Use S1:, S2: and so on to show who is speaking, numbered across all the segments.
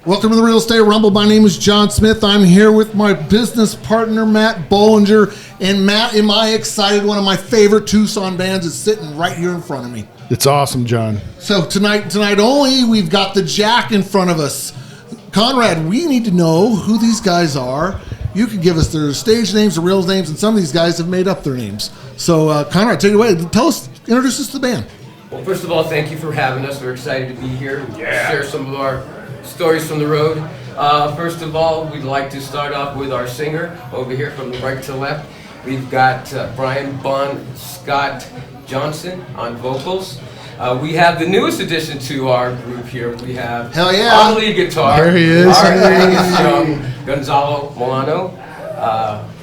S1: Welcome to the Real Estate Rumble. My name is John Smith. I'm here with my business partner, Matt Bollinger. And Matt, am I excited? One of my favorite Tucson bands is sitting right here in front of me.
S2: It's awesome, John.
S1: So tonight only, we've got the Jack in front of us. Conrad, we need to know who these guys are. You can give us their stage names, their real names, and some of these guys have made up their names. So Conrad, take it away. Introduce us to the band.
S3: Well, first of all, thank you for having us. We're excited to be here and share some of our stories from the road. First of all, we'd like to start off with our singer over here from the right to left. We've got Brian Bon Scott Johnson on vocals. We have the newest addition to our group here. We have
S1: Hell yeah.
S3: on lead guitar.
S2: There he is.
S3: Our Angus Young, Gonzalo Milano.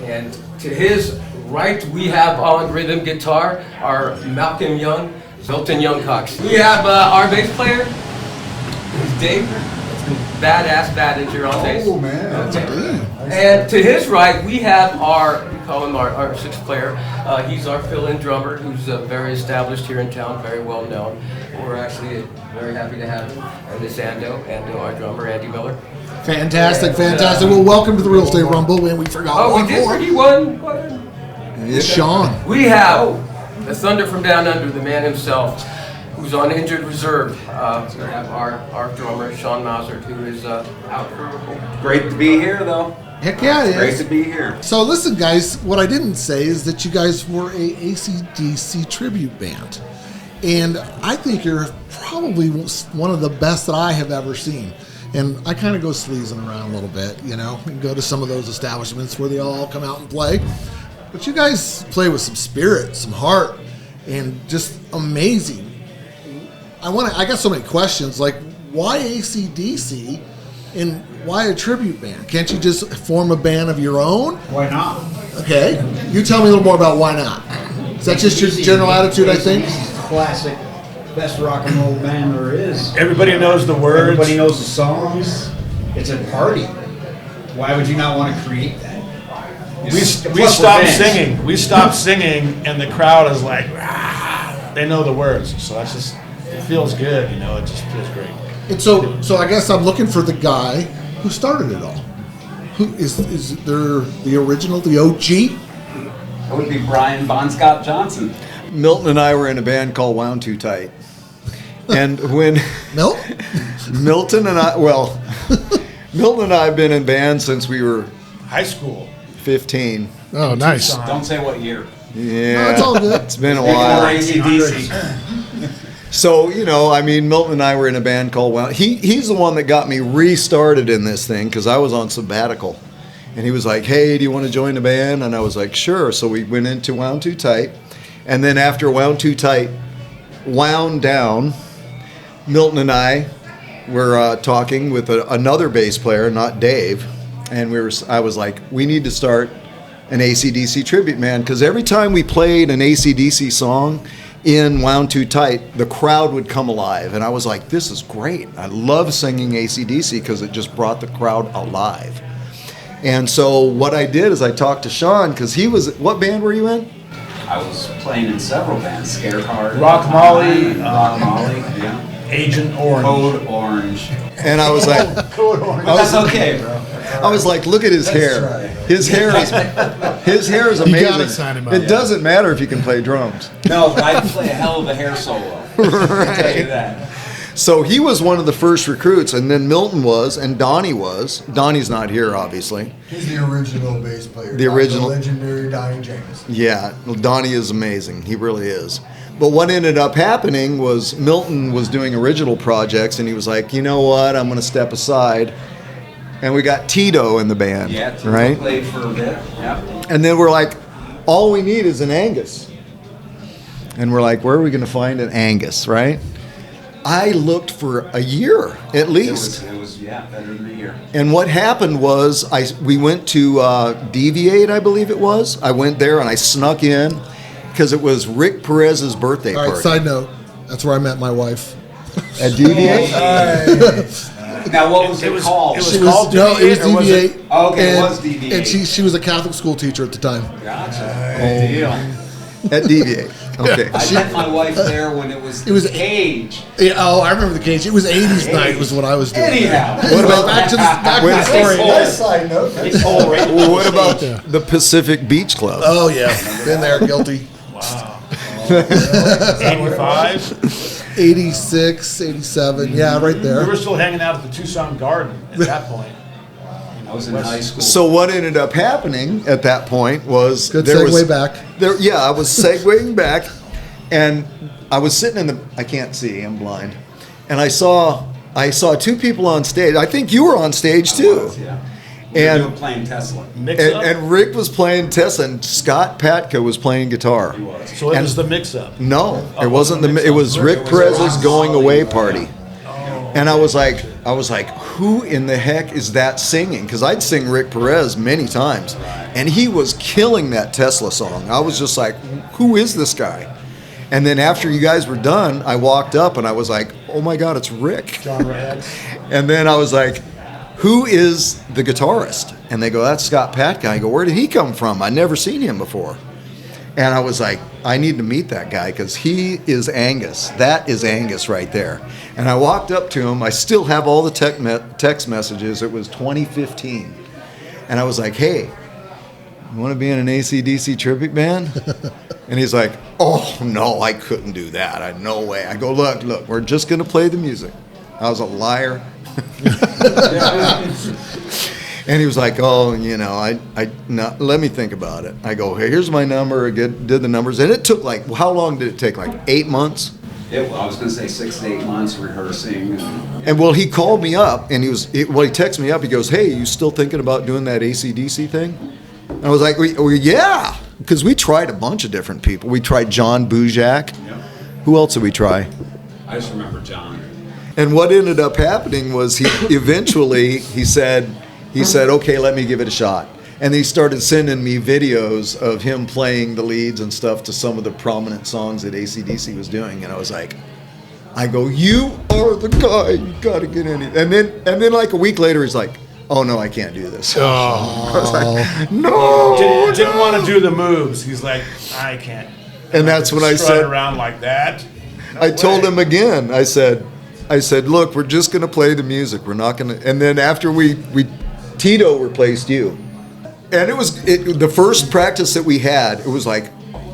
S3: And to his right, we have on rhythm guitar our Malcolm Young, Milton Youngcox. We have our bass player, who's Dave. Badass on bass.
S1: Oh, man.
S3: Okay. And to his right, we have we call him our sixth player. He's our fill-in drummer, who's very established here in town, very well known. We're actually very happy to have him, and this and our drummer, Andy Miller.
S1: Fantastic. Well, welcome to the Real Estate Rumble, and we forgot one more.
S3: We did one.
S1: It's Sean.
S3: We have the Thunder from Down Under, the man himself, who's on injured reserve. We have our drummer, Sean Mauser, who is out for...
S4: Great to be here, though.
S1: Heck yeah, it is.
S4: Great to be here.
S1: So listen, guys, what I didn't say is that you guys were a acdc tribute band. And I think you're probably one of the best that I have ever seen. And I kind of go sleazing around a little bit, and go to some of those establishments where they all come out and play. But you guys play with some spirit, some heart, and just amazing. I got so many questions, like why acdc and why a tribute band? Can't you just form a band of your own?
S5: Why not?
S1: Okay, you tell me a little more about why not. Is that just your general attitude, I think?
S5: Classic, best rock and roll band there is.
S2: Everybody knows the words.
S5: Everybody knows the songs. It's a party. Why would you not want to create that?
S2: We stopped singing. We stopped singing, and the crowd is like, "Rah!" They know the words. So that's just, it feels good, it just feels great.
S1: And so I guess I'm looking for the guy who started it all. Who is there the original, the OG?
S4: That would be Brian Bon Scott Johnson.
S6: Milton and I were in a band called Wound Too Tight. And when Milton and I have been in bands since we were
S2: High school.
S6: 15.
S2: Oh, nice.
S4: Don't say what year.
S6: Yeah.
S1: No, it's all good.
S6: It's been a while.
S4: ACDC.
S6: So, Milton and I were in a band called Wound. He's the one that got me restarted in this thing because I was on sabbatical. And he was like, hey, do you want to join the band? And I was like, sure. So we went into Wound Too Tight. And then after Wound Too Tight wound down, Milton and I were talking with another bass player, not Dave. And I was like, we need to start an acdc tribute band because every time we played an acdc song in Wound Too Tight, the crowd would come alive. And I was like, this is great. I love singing acdc because it just brought the crowd alive. And so what I did is I talked to Sean because what band were you in?
S4: I was playing in several bands. Scare Card.
S2: Rock Molly.
S4: Yeah.
S2: Agent Orange.
S4: Code Orange.
S6: And I was like,
S4: That's okay, bro.
S6: I was like, look at his hair. His hair is amazing.
S2: You gotta sign him up.
S6: It doesn't matter if you can play drums.
S4: No, but I play a hell of a hair solo. I'll tell you that.
S6: So he was one of the first recruits, and then Milton was, and Donnie was. Donnie's not here, obviously.
S7: He's the original bass player.
S6: The original.
S7: The legendary Donnie James.
S6: Yeah, well, Donnie is amazing. He really is. But what ended up happening was Milton was doing original projects, and he was like, you know what, I'm going to step aside. And we got Tito in the band,
S4: yeah, Tito
S6: right?
S4: Played for a bit, yeah.
S6: And then we're like, all we need is an Angus. And we're like, where are we going to find an Angus, right? I looked for a year at least.
S4: It was better than a year.
S6: And what happened was we went to Deviate, I believe it was. I went there and I snuck in because it was Rick Perez's birthday
S1: All
S6: party.
S1: right, side note, that's where I met my wife.
S6: At Deviate?
S4: Now, what was it called?
S1: It was Deviate.
S4: Oh, okay, it was Deviate.
S1: And she was a Catholic school teacher at the time.
S4: Gotcha. Good deal.
S6: At Deviate. Okay.
S4: I met my wife there when it was
S1: was-
S4: the Cage.
S1: Yeah, oh, I remember the cage. It was 80s night was what I was doing.
S4: Anyhow.
S1: What about back to the story?
S7: Nice side note.
S4: It's all right.
S6: Well, what about the Pacific Beach Club?
S1: Oh yeah, been there, guilty.
S2: Wow. 85.
S1: 86, 87, yeah, right
S2: We
S1: there.
S2: were still hanging out at the Tucson Garden at that point.
S4: I was in high school.
S6: So what ended up happening at that point was
S1: Good
S6: there
S1: segue
S6: was,
S1: back.
S6: There, yeah, I was segueing back, and I was sitting in the. I can't see. I'm blind, and I saw two people on stage. I think you were on stage too.
S4: Yeah. We were
S6: And
S4: playing Tesla.
S2: Mix up.
S6: and Rick was playing Tessa, and Scott Patka was playing guitar.
S4: He was.
S2: So it was the mix-up.
S6: No, it wasn't the. It was Rick Perez's going away party. And I was like, who in the heck is that singing? Because I'd sing Rick Perez many times, and he was killing that Tesla song. I was just like, who is this guy? And then after you guys were done, I walked up and I was like, oh my God, it's Rick.
S2: John Rags.
S6: And then I was like, who is the guitarist? And they go, that's Scott Patka. I go, where did he come from? I'd never seen him before. And I was like, I need to meet that guy because he is Angus. That is Angus right there. And I walked up to him. I still have all the text messages. It was 2015. And I was like, hey, you want to be in an ACDC tribute band? And he's like, oh, no, I couldn't do that. I no way. I go, look, we're just going to play the music. I was a liar. And he was like, oh, no, let me think about it. I go, hey, here's my number. I did the numbers. And it took how long did it take? 8 months?
S4: I was going to say 6 to 8 months rehearsing.
S6: And well, he called me up and he texted me up. He goes, hey, you still thinking about doing that AC/DC thing? And I was like, well, yeah, because we tried a bunch of different people. We tried John Bujak.
S4: Yep.
S6: Who else did we try?
S4: I just remember John.
S6: And what ended up happening was he said, okay, let me give it a shot. And he started sending me videos of him playing the leads and stuff to some of the prominent songs that AC/DC was doing. And I was like, you are the guy. You got to get in it. And then like a week later, he's like, oh, no, I can't do this.
S1: Oh.
S6: I was like, no.
S2: Didn't want to do the moves. He's like, I can't.
S6: And that's when I
S2: Strut
S6: said,
S2: around like that. No
S6: I told
S2: way.
S6: him again, I said, look, we're just going to play the music. We're not going to. And then after Tito replaced you. And it was the first practice that we had. It was like,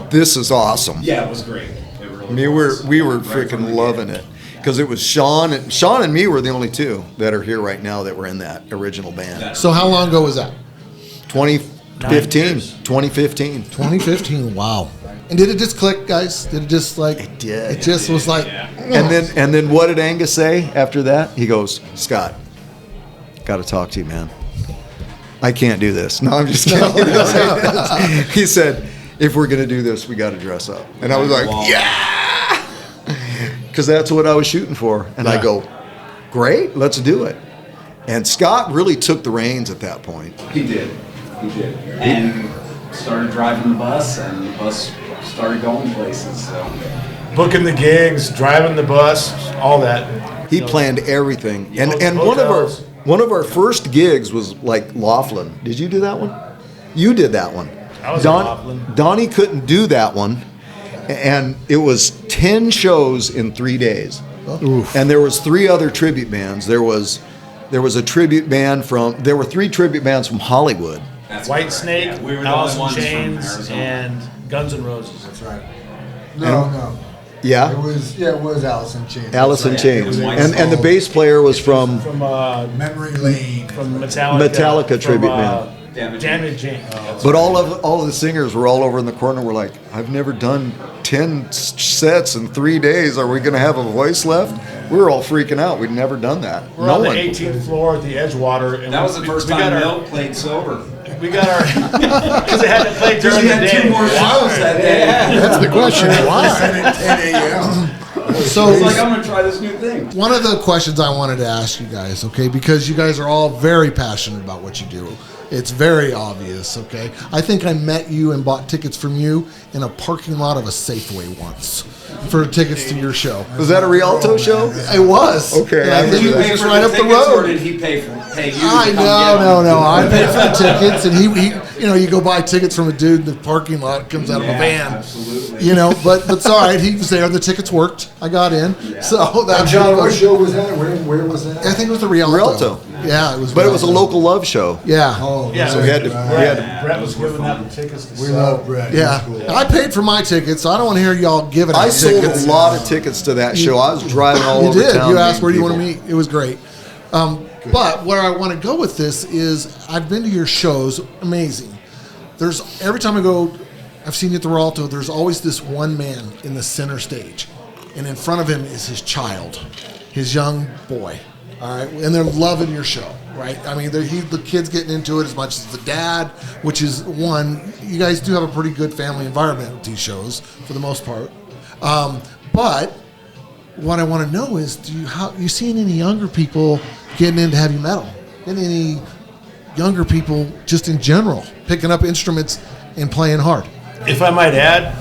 S6: this is awesome.
S4: Yeah, it was great. It really
S6: I mean,
S4: was.
S6: we were
S4: Right from
S6: freaking
S4: the
S6: loving
S4: get.
S6: it because it was Sean and me were the only two that are here right now that were in that original band.
S1: So how long ago was that?
S6: 2015.
S2: 9 years.
S6: 2015.
S1: 2015. Wow. And did it just click, guys? Did it just
S6: It did.
S1: It just was like.
S6: And then what did Angus say after that? He goes, Scott, got to talk to you, man. I can't do this. No, I'm just kidding. He said, if we're going to do this, we got to dress up. And I was like, yeah! Because that's what I was shooting for. And I go, great, let's do it. And Scott really took the reins at that point.
S4: He did. And started driving the bus, and the bus started going places. So
S2: Booking the gigs, driving the bus, all that.
S6: He planned everything. And
S2: Hotels.
S6: one of our first gigs was like Laughlin. Did you do that one? You did that one.
S2: I was in Laughlin.
S6: Donnie couldn't do that one. And it was 10 shows in 3 days.
S1: Oof.
S6: And there was 3 other tribute bands. There was a tribute band there were 3 tribute bands from Hollywood.
S4: that's
S2: White
S4: correct.
S2: Snake,
S4: Yeah, we were the
S2: Alice
S4: only
S2: in
S4: ones from
S2: Chains,
S4: Arizona.
S2: and Guns N' Roses. That's right.
S7: No.
S6: Yeah?
S7: It was Alice in Chains.
S6: Alice in
S7: That's right.
S6: Chains.
S4: It was White
S6: And the
S7: Snake.
S6: bass player was from
S2: From
S7: Memory Lane.
S2: Metallica.
S6: Metallica
S2: from,
S6: tribute band.
S2: Damage Inc.
S6: But all of the singers were all over in the corner. Were like, I've never done 10 sets in 3 days. Are we going to have a voice left? We were all freaking out. We'd never done that.
S2: We're
S6: no
S2: on the
S6: one.
S2: 18th floor at the Edgewater. And
S4: That was the first
S2: we
S4: time
S2: got
S4: Milt played sober.
S2: We got our because they had to play
S4: Because
S2: during
S4: he
S2: the
S4: had
S2: day.
S4: 2 more shows that day.
S1: That's the question. Why?
S7: At 10 a.m.
S1: So
S4: He's like, I'm going to try this new thing.
S1: one of the questions I wanted to ask you guys, okay, because you guys are all very passionate about what you do. It's very obvious, okay? I think I met you and bought tickets from you in a parking lot of a Safeway once for tickets to your show.
S6: Was that a Rialto show?
S1: It was.
S6: Okay,
S1: And
S6: I
S1: I think
S6: remember
S1: it was
S6: that.
S1: just right up the
S4: Or
S1: road.
S4: did he pay you?
S1: I
S4: to come get
S1: no.
S4: him?
S1: I paid for the tickets, and you go buy tickets from a dude in the parking lot, comes out of a van.
S4: Absolutely.
S1: But it's all right. He was there. The tickets worked. I got in.
S4: Yeah.
S1: So
S7: Now,
S1: that's
S7: John, what show was that? Where was that?
S1: I think it was the Rialto.
S6: Rialto.
S1: Yeah, it was.
S6: But it was a
S1: Rialto.
S6: local love show.
S1: Yeah.
S7: Oh,
S2: Yeah,
S6: So we had to.
S2: Brett was giving out the tickets to
S7: we
S2: sell.
S7: love Brett.
S1: Yeah.
S7: He's cool.
S1: I paid for my tickets, so I don't want to hear y'all giving out
S6: I sold
S1: tickets.
S6: a lot of tickets to that show. I was driving all
S1: You
S6: over
S1: did.
S6: town.
S1: You asked
S6: meeting
S1: where do you want to
S6: people.
S1: meet. It was great. But where I want to go with this is I've been to your shows. Amazing. There's every time I go, I've seen you at the Rialto. There's always this one man in the center stage, and in front of him is his child, his young boy. All right, and they're loving your show, right? I mean, the kid's getting into it as much as the dad, which is one. You guys do have a pretty good family environment with these shows for the most part. But what I want to know is, you seeing any younger people getting into heavy metal? Any younger people just in general picking up instruments and playing hard?
S2: If I might add,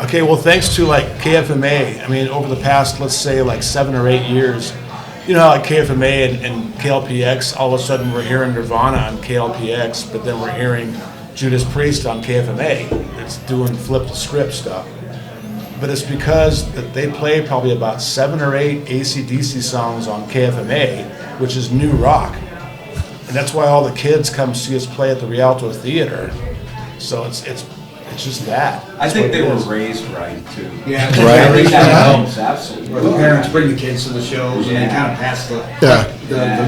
S2: okay, well, thanks to like KFMA, I mean, over the past, let's say, like 7 or 8 years, you know how like KFMA and KLPX, all of a sudden we're hearing Nirvana on KLPX, but then we're hearing Judas Priest on KFMA. It's doing flip the script stuff. But it's because that they play probably about 7 or 8 acdc songs on KFMA, which is new rock. And that's why all the kids come see us play at the Rialto Theater. So it's just that.
S4: I
S2: That's
S4: think
S2: what
S4: they
S2: it
S4: were
S2: is.
S4: raised right too.
S5: Yeah,
S4: I think that helps absolutely.
S5: The parents bring the kids to the shows and they kind of pass the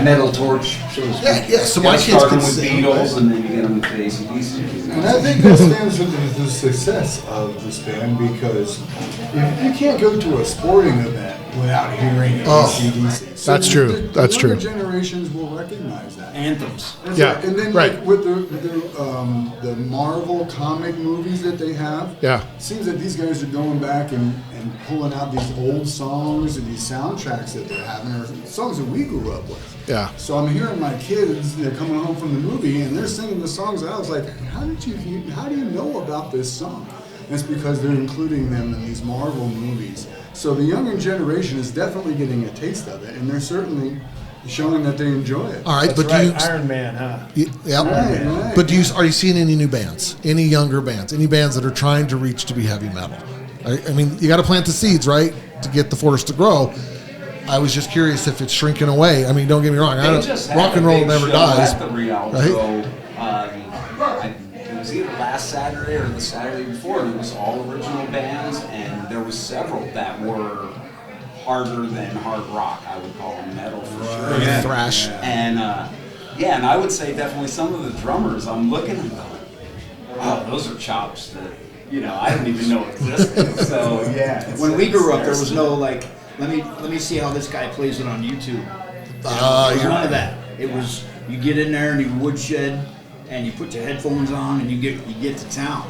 S5: metal torch, so to speak.
S1: Yeah. So my
S4: Gotta
S1: kids
S4: start
S1: can
S4: them with
S1: sing.
S4: Beatles and then you get them with the ACDC.
S7: And I think that stands for the success of this band, because you can't go to a sporting event without hearing AC/DC. So
S8: That's true. That's
S7: younger
S8: true.
S7: generations will recognize that.
S5: Anthems.
S7: And
S8: Yeah,
S7: and then
S8: right.
S7: like with the Marvel comic movies that they have,
S8: Yeah.
S7: it seems that these guys are going back and pulling out these old songs and these soundtracks that they're having, or songs that we grew up with.
S8: Yeah.
S7: So I'm hearing my kids, they're coming home from the movie and they're singing the songs, and I was like, how do you know about this song? And it's because they're including them in these Marvel movies. So the younger generation is definitely getting a taste of it, and they're certainly showing that they enjoy it.
S1: All right,
S2: That's
S1: but
S2: right,
S1: do you?
S2: Iron Man, huh?
S1: Yep.
S7: Right.
S1: But are you seeing any new bands? Any younger bands? Any bands that are trying to reach to be heavy metal? I mean, you got to plant the seeds, right, to get the forest to grow. I was just curious if it's shrinking away. I mean, don't get me wrong.
S4: They just had
S1: Rock and
S4: a
S1: roll
S4: big
S1: never
S4: show
S1: dies.
S4: at the Rialto.
S1: right?
S4: It was either last Saturday or the Saturday before, and it was all original bands, and there was several that were harder than hard rock. I would call them metal for sure.
S1: Yeah. Thrash.
S4: And and I would say definitely some of the drummers. I'm looking and going, wow, those are chops that I didn't even know existed. So yeah,
S5: When we grew up, there was no like, let me see how this guy plays it on YouTube. There was none of that. It was, you get in there and you woodshed and you put your headphones on and you get to town.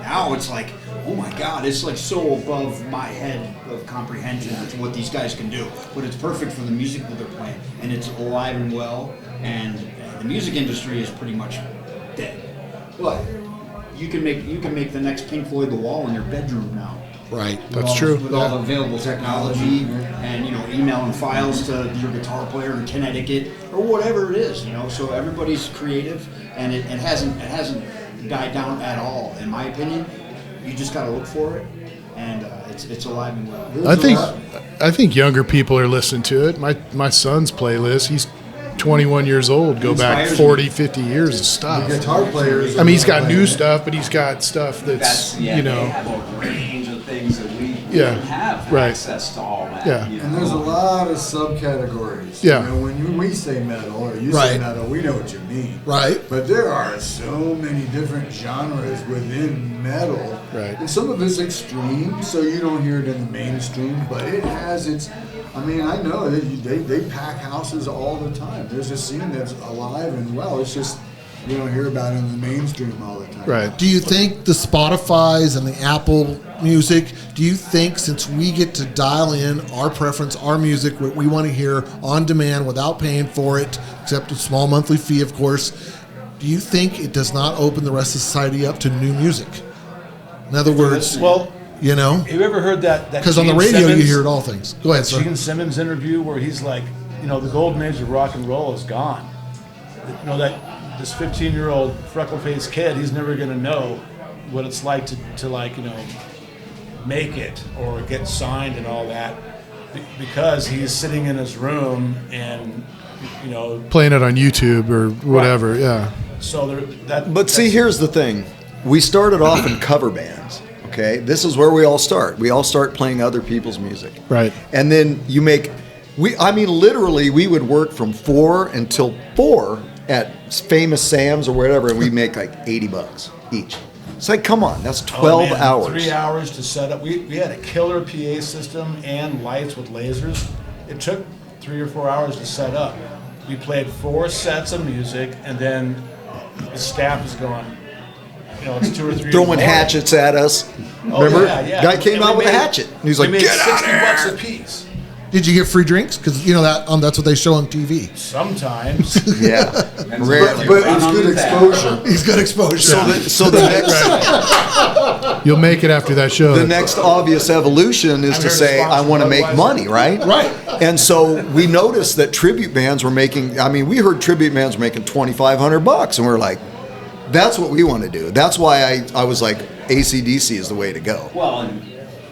S5: Now it's like, oh my God, it's like so above my head of comprehension to what these guys can do. But it's perfect for the music that they're playing, and it's alive and well. And the music industry is pretty much dead. But you can make the next Pink Floyd The Wall in your bedroom now.
S1: Right.
S8: That's true.
S5: With all the available technology and emailing files to your guitar player in Connecticut or whatever it is, So everybody's creative, and it hasn't died down at all, in my opinion. You just got to look for it, and it's alive and well.
S8: I think younger people are listening to it. My son's playlist, he's 21 years old, go back
S5: Inspires
S8: 40, 50 years of stuff.
S7: The guitar players.
S8: I mean, he's got new stuff, but he's got stuff that's,
S4: they have a range of things that we don't have
S8: right.
S4: access to all that.
S8: Yeah.
S7: And there's a lot of subcategories.
S8: Yeah.
S7: When we say metal or you
S1: Right.
S7: say metal, we know what you mean.
S1: Right.
S7: But there are so many different genres within metal.
S8: Right.
S7: And some of it's extreme, so you don't hear it in the mainstream, but it has its. I mean, I know they pack houses all the time. There's a scene that's alive and well. It's just you don't hear about it in the mainstream all the time.
S8: Right.
S1: Do you think the Spotify's and the Apple Music, do you think since we get to dial in our preference, our music, what we want to hear on demand without paying for it, except a small monthly fee, of course, do you think it does not open the rest of society up to new music? In other words,
S2: Well, have you ever heard that?
S1: because on the
S2: Gene
S1: radio
S2: Simmons,
S1: you hear it all things. Go ahead, sir.
S2: Gene Simmons interview where he's like, the golden age of rock and roll is gone. this 15-year-old freckle-faced kid, he's never going to know what it's like to like, make it or get signed and all that because he's sitting in his room and,
S8: playing it on YouTube or whatever.
S2: Right.
S8: Yeah.
S2: So
S6: But see, here's the thing. We started off in cover bands. Okay, this is where we all start. We all start playing other people's music.
S8: Right.
S6: And then you make. Literally, we would work from 4 until 4 at Famous Sam's or whatever, and we make like $80 each. It's like, come on, that's 12 hours.
S2: 3 hours to set up. We had a killer PA system and lights with lasers. It took 3 or 4 hours to set up. We played 4 sets of music, and then the staff is going, it's 2 or 3.
S6: Throwing hatchets at us. Remember?
S2: Yeah.
S6: Guy came out with a hatchet. And he's like,
S2: we made
S6: get out of here.
S2: $60 a piece.
S1: Did you get free drinks? Because that's what they show on TV.
S2: Sometimes.
S6: Yeah. Rarely.
S7: But it's good exposure.
S1: He's got exposure.
S6: So the next,
S8: You'll make it after that show.
S6: the next obvious evolution is
S2: I'm
S6: to
S2: here to
S6: say, I
S2: sponsor
S6: want to make
S2: Budweiser.
S6: money, right?
S1: Right.
S6: And so we noticed that tribute bands were making, we heard tribute bands were making $2,500, and we were like, that's what we want to do. That's why I was like, AC/DC is the way to go.
S4: Well, and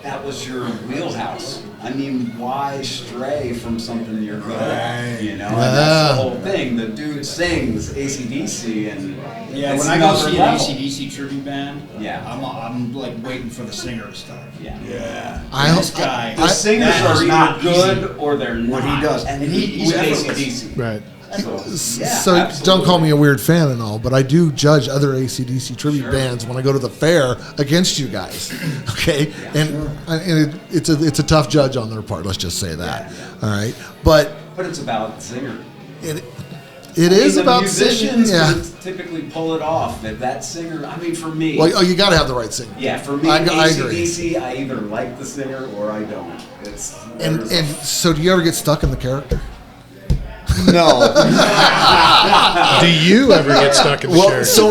S4: that was your wheelhouse. I mean, why stray from something you're good at? And that's the whole thing. The dude sings AC/DC, and
S5: Yeah,
S4: it's
S5: when I go
S4: another
S5: see an
S4: level.
S5: AC/DC tribute band,
S4: Yeah.
S5: I'm like waiting for the singer to start.
S4: Yeah.
S5: This guy,
S4: The singers
S5: that
S4: are
S5: is
S4: either
S5: not
S4: good
S5: easy.
S4: or they're not.
S5: What he does.
S4: and
S5: And he's
S4: with
S5: effortless.
S4: AC/DC.
S8: Right.
S1: So don't call me a weird fan and all, but I do judge other AC/DC tribute bands when I go to the fair against you guys. Okay, it's a tough judge on their part. Let's just say that. All right, but
S4: But it's about the singer.
S1: it is
S4: the
S1: about
S4: musicians
S1: singing. Yeah.
S4: would typically pull it off. If that singer, for me.
S1: Well, you got to have the right singer.
S4: Yeah, for me,
S1: I agree.
S4: AC/DC, I either like the singer or I don't.
S1: And so, do you ever get stuck in the character?
S6: No.
S8: Do you ever get stuck in the
S6: Well,
S8: chair?
S6: so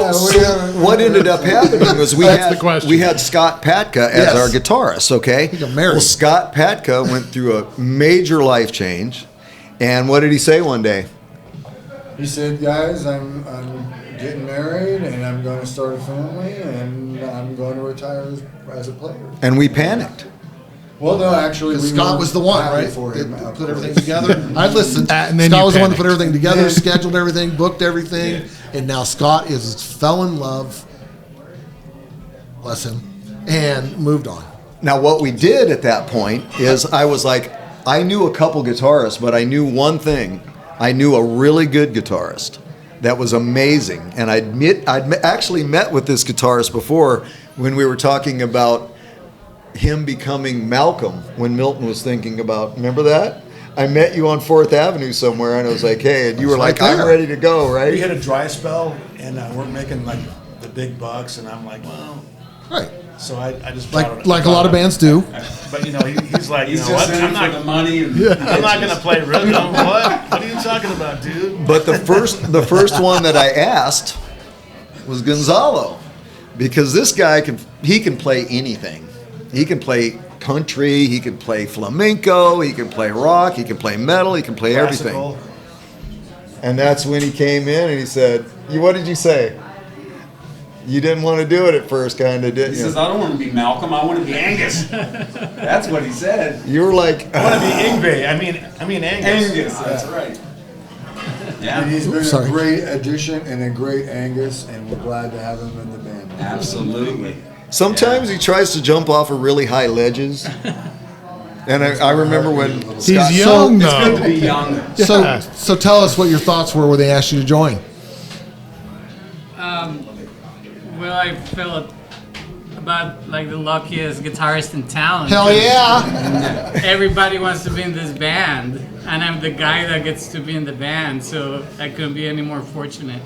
S6: what ended up happening was we
S8: That's the question.
S6: had Scott Patka as
S1: Yes.
S6: our guitarist, okay?
S1: He got married.
S6: Well, Scott Patka went through a major life change, and what did he say one day?
S7: He said, "Guys, I'm getting married, and I'm going to start a family, and I'm going to retire as a player."
S6: And we panicked.
S7: Well, no, actually, we
S1: Scott
S7: were
S1: was the one,
S7: happy
S1: right?
S7: For him,
S1: That
S7: of
S1: put everything
S7: course.
S1: together. I listened.
S8: And then
S1: Scott
S8: you
S1: was the one that put
S8: panicked.
S1: everything together, scheduled everything, booked everything, and now Scott fell in love. Bless him, and moved on.
S6: Now, what we did at that point is I was like, I knew a couple guitarists, but I knew one thing. I knew a really good guitarist that was amazing. And I'd actually met with this guitarist before when we were talking about him becoming Malcolm when Milton was thinking about, remember that? I met you on 4th Avenue somewhere, and I was like, hey, and you were like, I'm ready to go,
S2: We
S6: right?
S2: had a dry spell, and we're making like the big bucks, and I'm like, well,
S1: Right,
S2: so I just
S1: like a lot of bands do.
S2: But he's like,
S4: He's
S2: you know
S4: just
S2: what?
S4: in it for the money. And
S2: I'm not gonna play rhythm. What are you talking about, dude?
S6: But the first one that I asked was Gonzalo, because this guy can play anything. He can play country, he can play flamenco, he can play rock, he can play metal, he can play
S2: Classical.
S6: everything. And that's when he came in and he said, what did you say? You didn't want to do it at first, kind of, didn't
S4: He
S6: you?
S4: says, I don't want to be Malcolm, I want to be Angus. That's what he said.
S6: You were like,
S2: I want to be Ingve. I mean Angus.
S4: Angus, that's right.
S7: And
S4: Yeah,
S7: he's been
S1: Sorry.
S7: a great addition and a great Angus, and we're glad to have him in the band.
S4: absolutely.
S6: sometimes he tries to jump off of really high ledges. And I remember when
S8: He's
S6: Scott-
S8: young,
S4: It's good to
S8: though.
S4: be young.
S8: Yeah.
S1: So tell us what your thoughts were when they asked you to join.
S9: Well, I felt about like the luckiest guitarist in town.
S1: Hell yeah!
S9: Everybody wants to be in this band, and I'm the guy that gets to be in the band, so I couldn't be any more fortunate.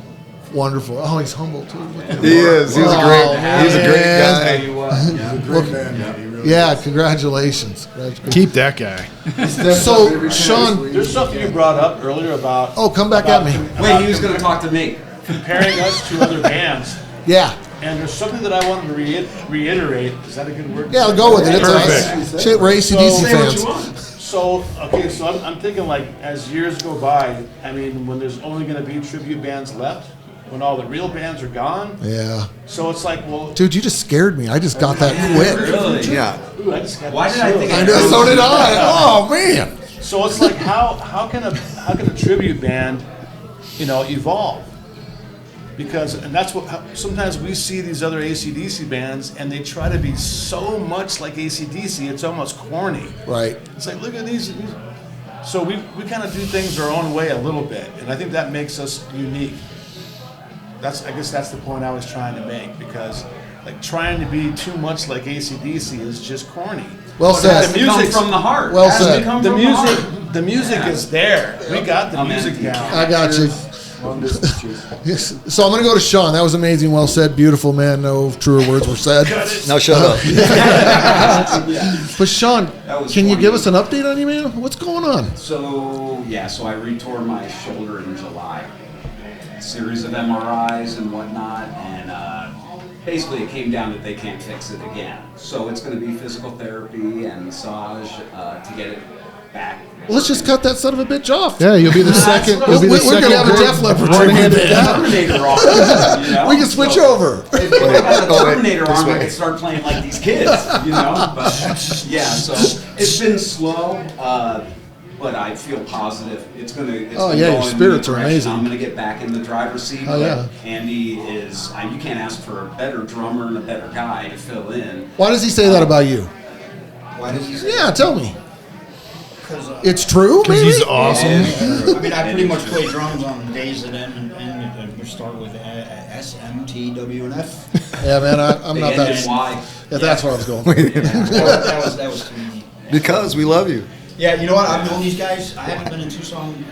S1: Wonderful. Oh, he's humble too.
S6: he is. He's a great.
S1: Oh,
S6: He's a great
S1: man.
S6: guy.
S4: Tell you what, yeah.
S7: Great band, man. He really
S1: Yeah,
S7: is.
S1: congratulations.
S8: Keep that guy.
S7: Steps
S1: So,
S7: up every chance
S1: Sean-
S7: we-
S2: There's something you brought up earlier about.
S1: Oh, come back at me.
S4: Wait, he was going to talk to me.
S2: Comparing us to other bands,
S1: Yeah.
S2: and there's something that I wanted to reiterate. Is that a good word?
S1: Yeah, go with it. It's
S8: Perfect.
S1: us. Shit, we're ACDC
S2: Say what
S1: fans.
S2: you want. So, okay, I'm thinking like as years go by, I mean, when there's only going to be tribute bands left, when all the real bands are gone.
S1: Yeah.
S2: So it's like, well,
S1: Dude, you just scared me. I just got that quick.
S4: Really?
S6: Yeah.
S2: ooh, I just got
S4: Why
S2: this
S4: did I
S2: chills.
S4: think
S1: I know, so did I. Oh, man.
S2: So it's like, how can a tribute band, evolve? Because, and that's sometimes we see these other AC/DC bands, and they try to be so much like AC/DC, it's almost corny.
S1: Right.
S2: It's like, look at these. So we kind of do things our own way a little bit, and I think that makes us unique. I guess that's the point I was trying to make, because like trying to be too much like AC/DC is just corny.
S1: Well said.
S4: The music from the heart.
S1: Well
S4: Has to
S1: said.
S4: come
S2: The
S4: from
S2: music, the music is there. We got the
S4: I'm
S2: music
S4: empty.
S2: down.
S1: I got you.
S7: Long distance cheers.
S1: Yes. So I'm going to go to Sean. That was amazing. Well said. Beautiful, man. No truer words were said.
S6: Now shut up.
S1: But Sean,
S4: That was
S1: can you
S4: 20.
S1: give us an update on you, man? What's going on?
S4: So I retore my shoulder in July. A series of MRIs and whatnot, and basically it came down that they can't fix it again. So it's going to be physical therapy and massage to get it back.
S1: Well, let's just cut that son of a bitch off.
S8: Yeah, you'll be the second. You'll be the
S1: We're
S8: second.
S1: going to have a
S8: grade
S1: Def Leppard
S8: one-handed
S1: tribute band.
S4: Terminator arm,
S1: We can switch
S4: So
S1: over.
S4: If I had a
S6: Oh, wait,
S4: Terminator
S6: this
S4: arm, I
S6: way.
S4: could start playing like these kids, But yeah, so it's been slow, but I feel positive. It's
S1: Oh,
S4: been
S1: yeah, your
S4: going in the
S1: spirits are
S4: direction.
S1: amazing.
S4: I'm gonna get back in the driver's seat.
S1: Oh,
S4: but
S1: yeah.
S4: Andy is. You can't ask for a better drummer and a better guy to fill in.
S1: Why does he say that about you?
S5: Why does he say
S1: Yeah, tell me.
S5: Because
S1: It's true,
S8: Because
S1: maybe?
S8: he's awesome.
S5: I mean, I pretty much play drums on days that end and we start with S, M, T, W, and F.
S1: Yeah, man, I'm
S4: They
S1: not
S4: end
S1: that.
S4: in Y.
S1: Yeah, that's where I was going.
S5: That was too easy.
S6: Because we love you.
S5: Yeah, you know what? I've known these guys. I haven't been in Tucson.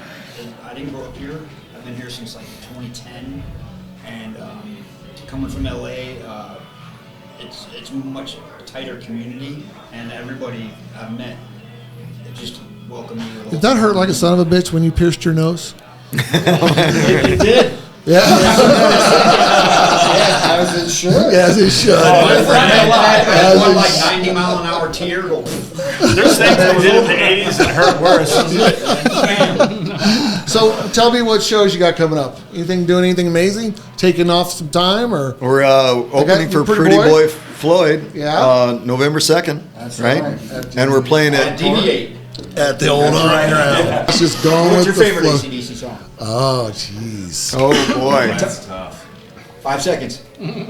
S5: I didn't grow up here. I've been here since like 2010, and coming from LA, it's a much tighter community, and everybody I've met just welcomed me.
S1: Did that hurt like a son of a bitch when you pierced your nose?
S5: It did.
S1: Yeah.
S5: As it should.
S1: Yes, it should.
S5: I
S1: As
S5: went
S1: it
S5: like
S1: sh-
S5: 90-mile-an-hour tear. Go.
S2: There's things they did in the 80s that hurt worse.
S1: So tell me what shows you got coming up. Doing anything amazing? Taking off some time or?
S6: We're opening for
S1: Pretty
S6: Pretty
S1: Boy?
S6: Boy Floyd.
S1: Yeah.
S6: November 2nd.
S7: That's
S6: right?
S7: right.
S6: And we're playing at
S5: Deviate.
S1: At the old underground. It's just going
S5: What's your
S1: with the
S5: favorite
S1: flow.
S5: AC/DC song?
S1: Oh, jeez.
S6: Oh boy.
S4: That's tough.
S5: 5 seconds.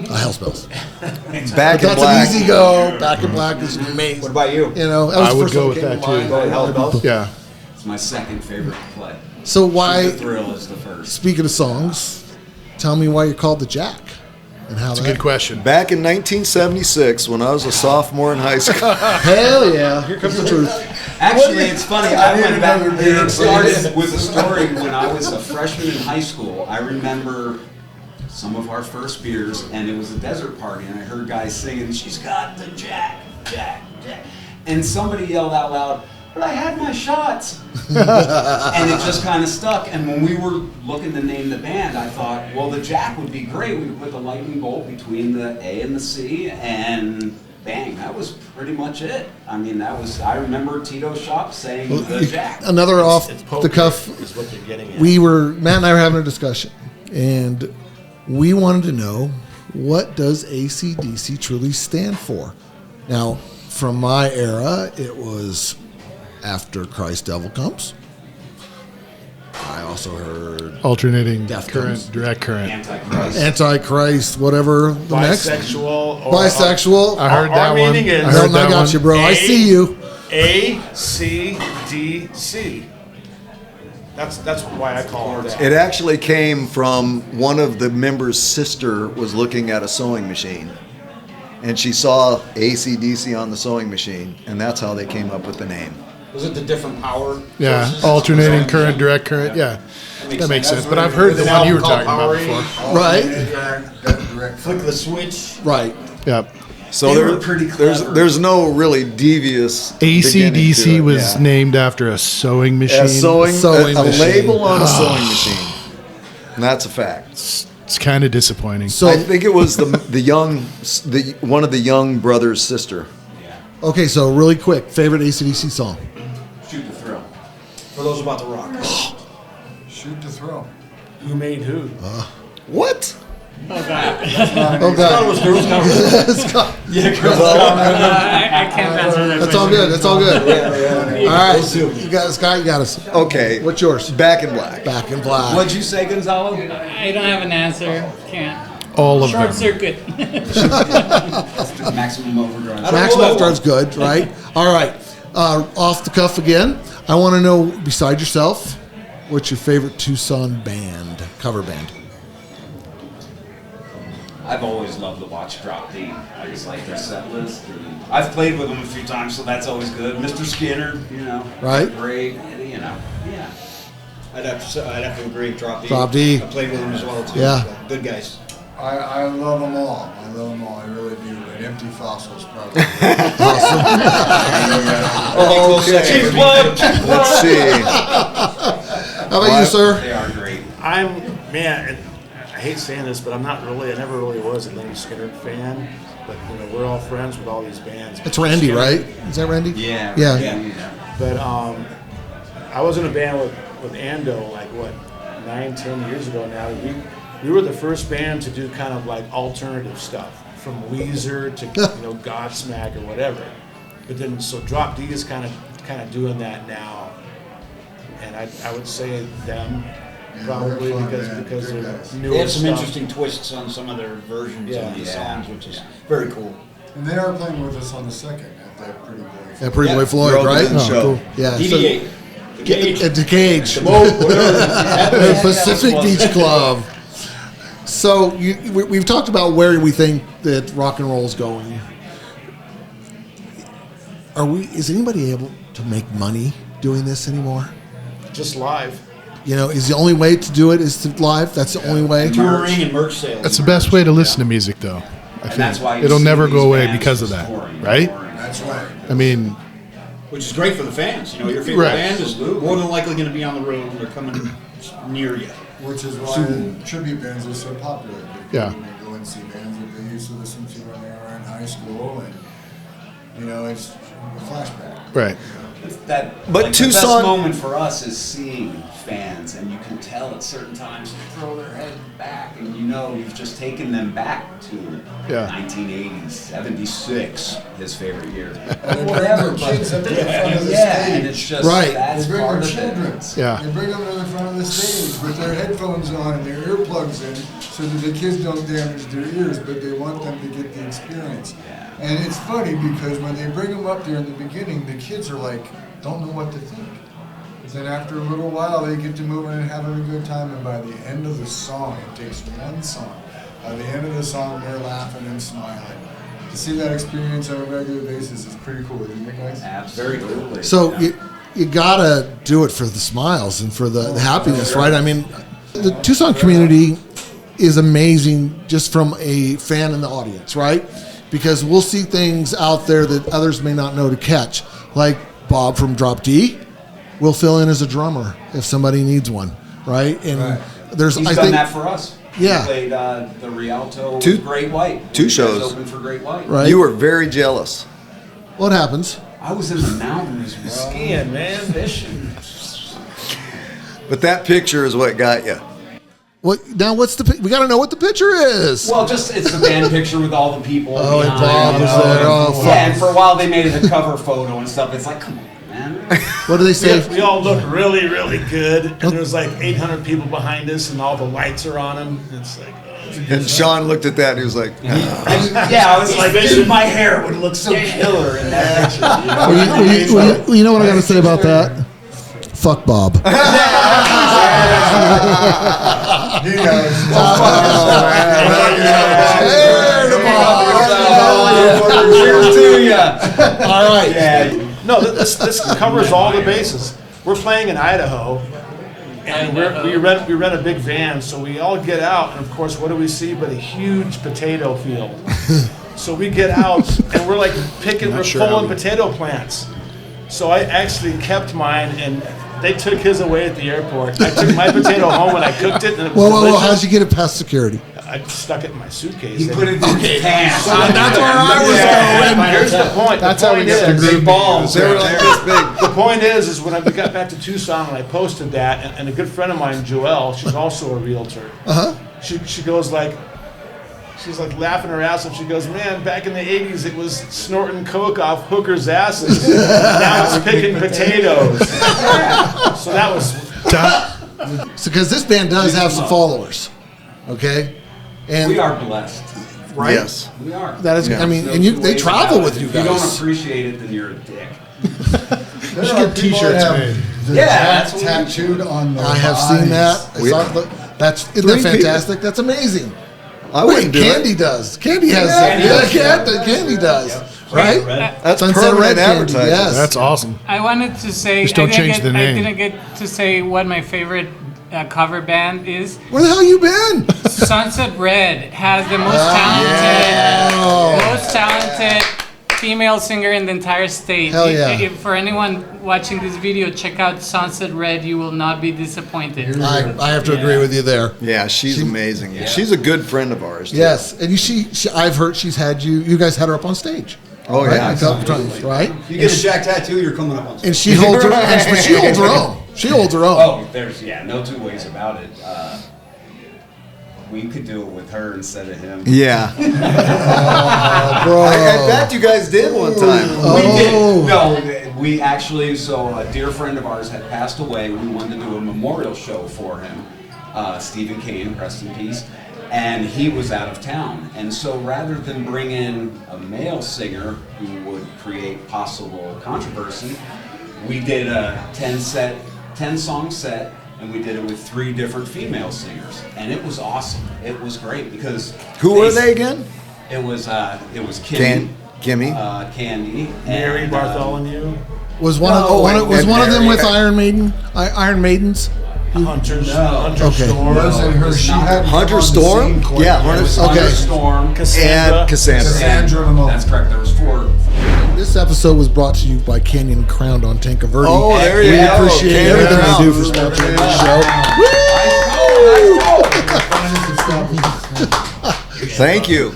S1: Hell's Bells.
S6: Back in
S1: That's
S6: Black.
S1: an easy go. Back in Black is amazing.
S5: What about you?
S1: That was
S8: I
S1: the
S8: would
S1: first
S8: go
S1: one
S8: with
S1: came
S8: that,
S1: to mind.
S8: too.
S5: Go ahead, Hell's Bells.
S8: Yeah.
S4: It's my second favorite to play.
S1: So why?
S4: The Thrill is the first.
S1: Speaking of songs, tell me why you're called the Jack and how
S8: That's a
S1: that.
S8: good question.
S6: Back in 1976, when I was a sophomore in high school.
S1: Hell yeah! Here comes the truth.
S4: Actually, it's funny. I went back.
S7: remember being
S4: It started with a story when I was a freshman in high school. I remember some of our first beers, and it was a desert party, and I heard guys singing, "She's got the Jack, Jack, Jack," and somebody yelled out loud, "But I had my shots," and it just kind of stuck. And when we were looking to name the band, I thought, well, the Jack would be great. We could put the lightning bolt between the A and the C, and bang, that was pretty much it. I mean, I remember Tito's shop saying the Jack.
S1: Another off
S2: It's
S1: the
S2: poker
S1: cuff.
S2: is what they're getting at.
S1: Matt and I were having a discussion, and we wanted to know, what does AC/DC truly stand for? Now, from my era, it was After Christ Devil Comes. I also heard
S8: Alternating
S1: Death
S8: current,
S1: comes.
S8: direct current.
S4: Antichrist.
S1: Antichrist, whatever the next.
S2: Bisexual. Or
S1: Bisexual.
S8: I heard
S2: Our
S8: that one.
S2: meaning is-
S8: I
S1: No,
S8: heard
S1: I
S8: that
S1: got
S8: one.
S1: you, bro. I see you.
S2: ACDC. That's why I call it that.
S6: It actually came from one of the members' sister was looking at a sewing machine. And she saw AC/DC on the sewing machine, and that's how they came up with the name.
S5: Was it the different power?
S8: Yeah,
S5: sources?
S8: alternating current, direct current. Yeah, that makes sense. But I've heard the one you were talking about before.
S1: Right.
S5: Flick the switch.
S1: Right.
S8: Yep.
S6: So
S4: They were pretty clever.
S6: there's no really devious beginning to
S8: AC/DC
S6: it,
S8: was
S6: yeah.
S8: named after a sewing machine.
S6: A
S1: Sewing
S6: a
S1: machine.
S6: label on a sewing machine. And that's a fact.
S8: It's kind of disappointing.
S1: So,
S6: I think it was one of the young brothers' sister.
S1: okay, so really quick, favorite AC/DC song?
S4: Shoot the Thrill.
S5: For those about to rock.
S7: Shoot to throw.
S2: Who made who?
S6: What?
S9: Oh God.
S1: Oh God.
S2: It was girls' conference.
S9: I can't answer that.
S1: That's all good. That's all good. All right, you got Scott. You got us.
S6: Okay.
S1: What's yours?
S6: Back in Black.
S1: Back in Black.
S4: What'd you say, Gonzalo?
S9: I don't have an answer. Can't.
S8: All of
S9: Short
S8: them.
S9: circuit.
S4: Maximum Overdrive.
S1: Maximum Overdrive's good, right? All right. Off the cuff again. I want to know, besides yourself, what's your favorite Tucson band, cover band?
S4: I've always loved to watch Drop D. I just like their set list. And I've played with them a few times, so that's always good. Mr. Skinner, you know,
S1: Right.
S4: great, you know, yeah.
S5: I'd have to agree. Drop D.
S1: Drop D.
S5: I played with them as well too.
S1: Yeah.
S5: Good guys.
S7: I love them all. I love them all. I really do. But Empty Fossils probably.
S6: Okay. Let's see.
S1: How about you, sir?
S4: They are great.
S2: Man, I hate saying this, but I never really was a Leonard Skinner fan. But, we're all friends with all these bands.
S1: It's Randy,
S2: Skinner.
S1: right? Is that Randy?
S4: Yeah.
S1: Yeah.
S2: But I was in a band with Ando, 9-10 years ago now. We were the first band to do kind of like alternative stuff, from Weezer to Godsmack or whatever. But then so Drop D is kind of doing that now, and I would say them probably
S7: they're fun,
S2: because
S7: man.
S2: because
S7: They're
S2: they're
S7: guys.
S2: newer
S5: They have some
S2: stuff.
S5: interesting twists on some of their versions
S2: Yeah.
S5: of these
S4: Yeah.
S5: songs, which is very cool.
S7: And they are playing with us on the 2nd at that Pretty Boy.
S1: Yeah, Pretty Boy
S5: Yeah.
S1: Floyd,
S6: You're
S1: right?
S6: open to the show.
S1: Yeah.
S5: DB8.
S1: At the Cage.
S5: Whatever.
S1: The Pacific Beach Club. So we've talked about where we think that rock and roll is going. Is anybody able to make money doing this anymore?
S2: Just live.
S1: Is the only way to do it is to live? That's the only way?
S5: Touring and merch sales.
S8: That's the best way to listen to music, though. I
S4: And that's why
S8: think
S4: you
S8: it'll
S4: see
S8: never
S4: these
S8: go away
S4: bands
S8: because of
S4: just
S8: that,
S4: touring,
S8: right?
S4: touring.
S7: That's right.
S8: I mean,
S5: Which is great for the fans. Your favorite
S8: Right.
S5: band is more than likely going to be on the road when they're coming near you.
S7: Which is why tribute bands are so popular.
S8: Yeah.
S7: When they go and see bands that they used to listen to when they were in high school, and it's a flashback.
S8: right.
S4: That,
S6: But
S4: the
S6: Tucson-
S4: best moment for us is seeing fans, and you can tell at certain times they throw their head back, and you've just taken them back to
S8: Yeah.
S4: 1980s, 76, his favorite year.
S7: They bring their kids up to the front of the
S4: Yeah,
S7: stage.
S4: and it's just
S1: Right.
S4: that's
S7: They bring
S4: part
S7: their
S4: of
S7: children.
S4: it.
S8: Yeah.
S7: They bring them to the front of the stage with their headphones on and their earplugs in so that the kids don't damage their ears, but they want them to get the experience. And it's funny because when they bring them up there in the beginning, the kids are don't know what to think. But then after a little while, they get to moving and having a good time, and by the end of the song, it takes one song. By the end of the song, they're laughing and smiling. To see that experience on a regular basis is pretty cool, isn't it, guys?
S4: Absolutely.
S1: So
S4: Yeah.
S1: you gotta do it for the smiles and for the happiness, right? I mean, the Tucson community is amazing just from a fan in the audience, right? Because we'll see things out there that others may not know to catch, like Bob from Drop D will fill in as a drummer if somebody needs one, right? And
S7: Right.
S1: there's,
S4: He's
S1: I
S4: done
S1: think,
S4: that for us.
S1: Yeah.
S4: He played the Rialto
S6: Two-
S4: Great White.
S6: two
S4: You guys
S6: shows.
S4: Opened for Great White.
S1: right?
S6: You were very jealous.
S1: What happens?
S4: I was in the mountains
S2: Skiing, man.
S4: fishing.
S6: But that picture is what got you.
S1: What now? We got to know what the picture is.
S4: Well, it's the band picture with all the people.
S1: Oh, and
S4: behind,
S1: Bob
S4: you
S1: is
S4: know,
S1: there. Oh,
S4: and-
S1: fuck.
S4: yeah, and for a while they made it a cover photo and stuff. It's like, come on, man.
S1: What do they say?
S2: We all look really, really good, and there's 800 people behind us, and all the lights are on them. It's like,
S6: And Sean looked at that and he was like,
S4: I was like, dude, my hair would look so killer in that picture.
S1: You know what I got to say about that? Fuck Bob.
S7: He knows.
S4: Cheers to ya.
S1: All right.
S4: Yeah.
S2: no, this covers all the bases. We're playing in Idaho, and we rent a big van, so we all get out, and of course, what do we see but a huge potato field? So we get out, and we're pulling potato plants. So I actually kept mine, and they took his away at the airport. I took my potato home and I cooked it, and it was
S1: Whoa,
S2: delicious.
S1: how'd you get it past security?
S2: I stuck it in my suitcase.
S4: He put it in his pants.
S1: That's where I was going.
S2: here's the point.
S8: That's
S2: the
S8: how we
S2: point
S8: get the
S2: is,
S8: group balls.
S6: They were like this big.
S2: the point is when we got back to Tucson and I posted that, and a good friend of mine, Joelle, she's also a realtor. She goes like, she's like laughing her ass off. She goes, man, back in the 80s, it was snorting coke off hookers' asses. Now it's picking potatoes. So that was.
S1: So, because this band does have some followers, okay, and
S4: We are blessed.
S1: right.
S6: Yes.
S4: We are.
S1: That is,
S6: Yeah.
S1: I mean,
S4: No
S1: and
S4: two
S1: they
S4: ways
S1: travel
S4: about
S1: with
S4: it.
S1: you
S4: If you don't
S1: guys.
S4: appreciate it, then you're a dick.
S7: There
S8: should
S7: are
S8: get
S7: people
S8: t-shirts
S7: that have
S8: made.
S7: the
S4: Yeah,
S7: tat-
S4: that's what we
S7: tattooed on their
S1: I have
S7: bodies.
S1: seen that.
S6: We-
S1: That's isn't
S6: Three
S1: that fantastic? That's amazing.
S6: I wouldn't do
S1: Candy
S6: it.
S1: does. Candy has. Candy does. Right.
S6: That's
S1: Sunset
S6: permanent
S1: Red Candy,
S6: advertising.
S1: yes.
S8: That's awesome.
S9: I wanted to say
S8: Just don't change the name.
S9: I didn't get to say what my favorite cover band is.
S1: Where the hell you been?
S9: Sunset Red has the most talented female singer in the entire state.
S1: Hell yeah.
S9: If for anyone watching this video, check out Sunset Red. You will not be disappointed.
S1: I have to agree with you there.
S6: Yeah, she's amazing. She's a good friend of ours. Too.
S1: Yes, and she I've heard she's had you guys had her up on stage.
S6: Oh
S1: Right?
S6: yeah.
S1: A couple times, right?
S5: You get a Jack tattoo, you're coming up on stage.
S1: And she holds her, but she holds her own. She holds her own.
S4: Oh, there's no two ways about it. We could do it with her instead of him.
S6: Yeah.
S1: Bro.
S6: I bet you guys did one time.
S4: We did. No, we actually. So a dear friend of ours had passed away. We wanted to do a memorial show for him. Stephen Kane, rest in peace. And he was out of town. And so rather than bring in a male singer who would create possible controversy, we did a 10-song set. And we did it with 3 different female singers, and it was awesome. It was great because
S6: Who were they again?
S4: It was Kimmy,
S6: Kimmy.
S4: Candy,
S2: Mary
S4: and,
S2: Bartholomew,
S1: Was one of them with Iron Maiden? Iron Maidens?
S2: Hunter
S1: Okay.
S2: Storm,
S7: Wasn't her, she had
S6: Hunter
S7: on the
S6: Storm?
S7: scene quite
S6: Yeah,
S7: a bit.
S6: Hunter
S4: Hunter
S1: Okay.
S4: Storm,
S2: Cassandra.
S6: And Cassandra.
S7: Cassandra Lamont.
S4: That's correct. There was 4.
S1: This episode was brought to you by Canyon Crowned on Tanca Verde.
S6: Oh, there you
S1: We
S6: go.
S1: appreciate
S6: Canyon
S1: everything
S6: Crowned.
S1: they do for sponsoring the show.
S6: Thank you.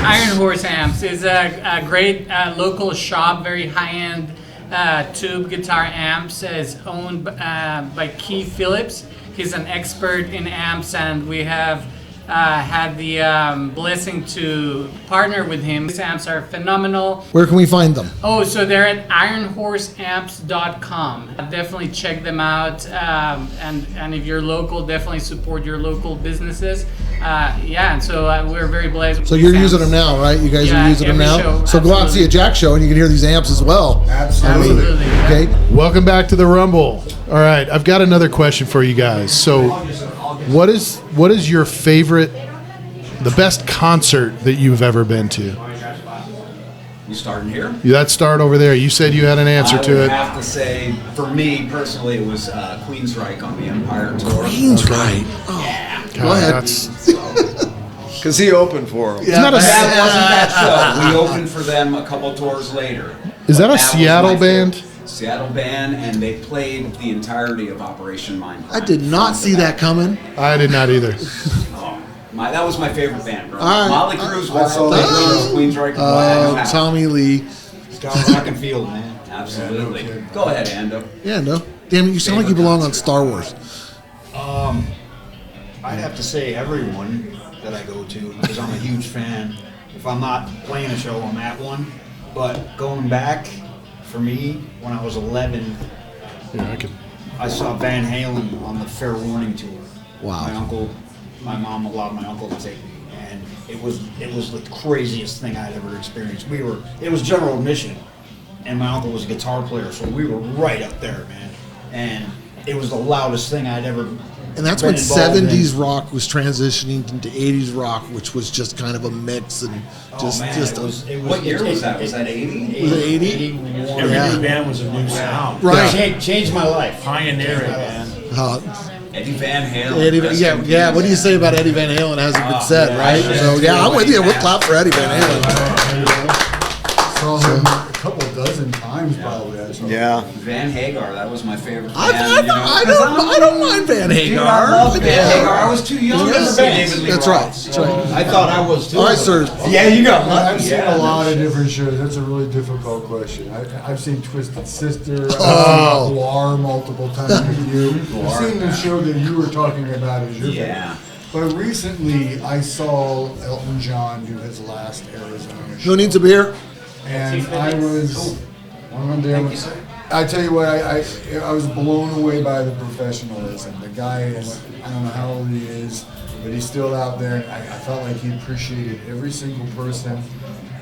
S9: Iron Horse Amps is a great local shop, very high-end tube guitar amps. Is owned by Keith Phillips. He's an expert in amps, and we have had the blessing to partner with him. These amps are phenomenal.
S1: Where can we find them?
S9: Oh, so they're at ironhorseamps.com. Definitely check them out. And if you're local, definitely support your local businesses. And so we're very blessed.
S1: So you're using them now, right? You guys
S9: Yeah,
S1: are using them
S9: every
S1: now.
S9: show,
S1: So go out and see a Jack show, and you can hear these amps as well.
S9: Absolutely.
S1: Okay.
S8: Welcome back to the Rumble. All right, I've got another question for you guys. So, what is your favorite, the best concert that you've ever been to?
S4: You starting here?
S8: That start over there. You said you had an answer
S4: I
S8: to
S4: would
S8: it.
S4: have to say, for me personally, it was Queensryche on the Empire Tour.
S1: Queen's right. Oh, go ahead.
S8: That's
S6: Because he opened for him.
S8: Isn't that a
S4: That wasn't that show. We opened for them a couple tours later.
S8: Is that a
S4: But was
S8: Seattle
S4: my
S8: band?
S4: favorite. Seattle band, and they played the entirety of Operation Mindcrime.
S1: I did not see that coming.
S8: I did not either.
S4: That was my favorite band, bro.
S1: All right.
S4: Molly Cruz,
S7: I saw
S4: Wild
S7: that.
S4: Girls, Queensryche, Black.
S1: Tommy Lee.
S5: Scott Rock and Field, man.
S4: Absolutely. Go ahead, Ando.
S1: Yeah, no. Damn it, you sound like you belong on Star Wars.
S5: I'd have to say everyone that I go to because I'm a huge fan. If I'm not playing a show, I'm at one. But going back, for me, when I was 11,
S8: Yeah, I can.
S5: I saw Van Halen on the Fair Warning tour.
S1: Wow.
S5: My mom allowed my uncle to take me, and it was the craziest thing I'd ever experienced. It was general admission, and my uncle was a guitar player, so we were right up there, man. And it was the loudest thing I'd ever.
S1: And that's when 70s rock was transitioning into 80s rock, which was just kind of a mix and just
S4: What year was that? Was that 80?
S1: Was it 80?
S5: 81.
S2: Every
S1: Yeah.
S2: new band was a new sound.
S1: Right.
S5: Changed my life.
S2: Pioneering, man.
S4: Eddie Van Halen.
S1: Eddie,
S4: rest in
S1: yeah.
S4: peace.
S1: What do you say about Eddie Van Halen? Hasn't been said, right? So yeah, I'm with you. We'll clap for Eddie Van Halen.
S7: saw him a couple dozen times probably. I saw him.
S6: Yeah.
S4: Van Hagar, that was my favorite
S1: I
S4: band.
S1: don't mind Van Hagar.
S4: Dude, I love Van Hagar. I was too young to see David Lee
S1: That's
S4: Roth.
S1: right. That's right.
S5: I thought I was too.
S1: All right, sir.
S4: Yeah, you go.
S7: I've seen
S4: Yeah,
S7: a lot
S4: no
S7: of
S4: shit.
S7: different shows. That's a really difficult question. I've seen Twisted Sister. I've
S1: Oh.
S7: seen Guar multiple times with you. I've seen the show that you were talking about as your
S4: Yeah.
S7: favorite. But recently, I saw Elton John do his last Arizona show.
S1: Who needs a beer?
S7: And I was one day. I tell you what, I was blown away by the professionalism. The guy is, I don't know how old he is, but he's still out there. And I felt like he appreciated every single person,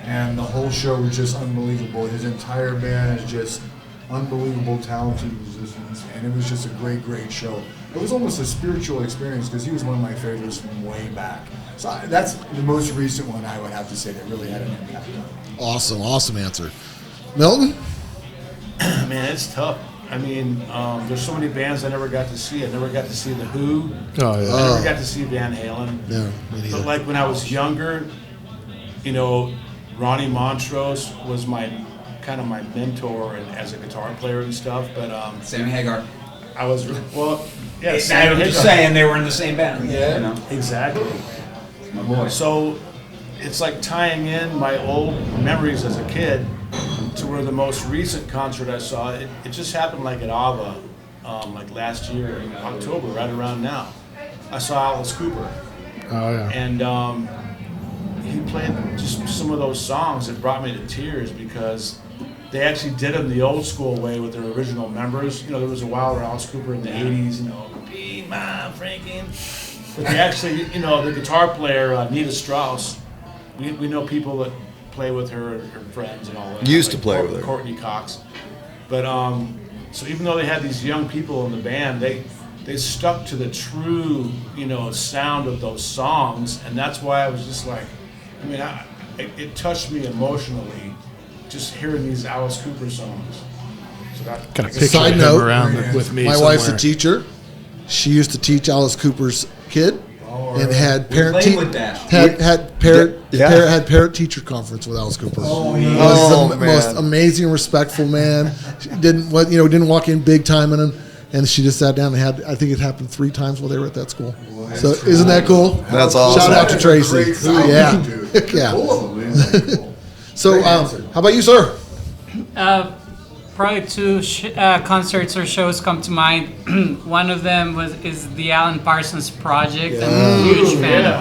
S7: and the whole show was just unbelievable. His entire band is just unbelievable, talented musicians, and it was just a great, great show. It was almost a spiritual experience because he was one of my favorites from way back. So that's the most recent one I would have to say that really had an impact on me.
S1: Awesome answer. Milton?
S2: Man, it's tough. I mean, there's so many bands I never got to see. I never got to see The Who.
S8: Oh yeah.
S2: I never got to see Van Halen.
S1: No, me neither.
S2: But like when I was younger, you know, Ronnie Montrose was my kind of my mentor and as a guitar player and stuff. But
S4: Sammy Hagar.
S2: I was well, yeah.
S4: I'm
S2: Sammy
S4: just
S2: Hagar.
S4: saying they were in the same band.
S7: Yeah.
S4: You know,
S2: Exactly.
S4: my boy.
S2: So it's like tying in my old memories as a kid to where the most recent concert I saw, it just happened like at AVA, like last year in October, right around now. I saw Alice Cooper,
S8: Oh yeah.
S2: and he played just some of those songs that brought me to tears because they actually did them the old school way with their original members. You know, there was a while where Alice Cooper in the 80s, you know, be my Frankie. But they actually, you know, the guitar player, Nita Strauss, we know people that play with her friends and all that.
S6: Used to play with her.
S2: Courtney Cox. But, so even though they had these young people in the band, they stuck to the true, you know, sound of those songs. And that's why I was just like, I mean, it touched me emotionally just hearing these Alice Cooper songs. So that
S8: Kind of
S2: I guess-
S8: picture
S1: Side
S8: him
S1: note,
S8: around with me.
S1: My wife's a
S8: somewhere.
S1: teacher. She used to teach Alice Cooper's kid, and had
S4: We
S1: parent
S4: played
S1: te-
S4: with Dash.
S1: had parent
S6: Yeah.
S1: had parent teacher conference with Alice Cooper.
S7: Oh,
S1: He
S7: yeah.
S1: was
S6: Oh,
S1: the
S6: man.
S1: most amazing, respectful man. She didn't walk in big time in him, and she just sat down and had. I think it happened 3 times while they were at that school. So isn't that cool?
S6: That's awesome.
S1: Shout out to Tracy.
S7: Great song,
S1: Yeah,
S7: dude.
S1: yeah.
S7: Full of them, man. Cool.
S1: So,
S7: Great answer.
S1: how about you, sir?
S9: Probably 2 concerts or shows come to mind. One of them is the Alan Parsons Project. I'm a huge fan of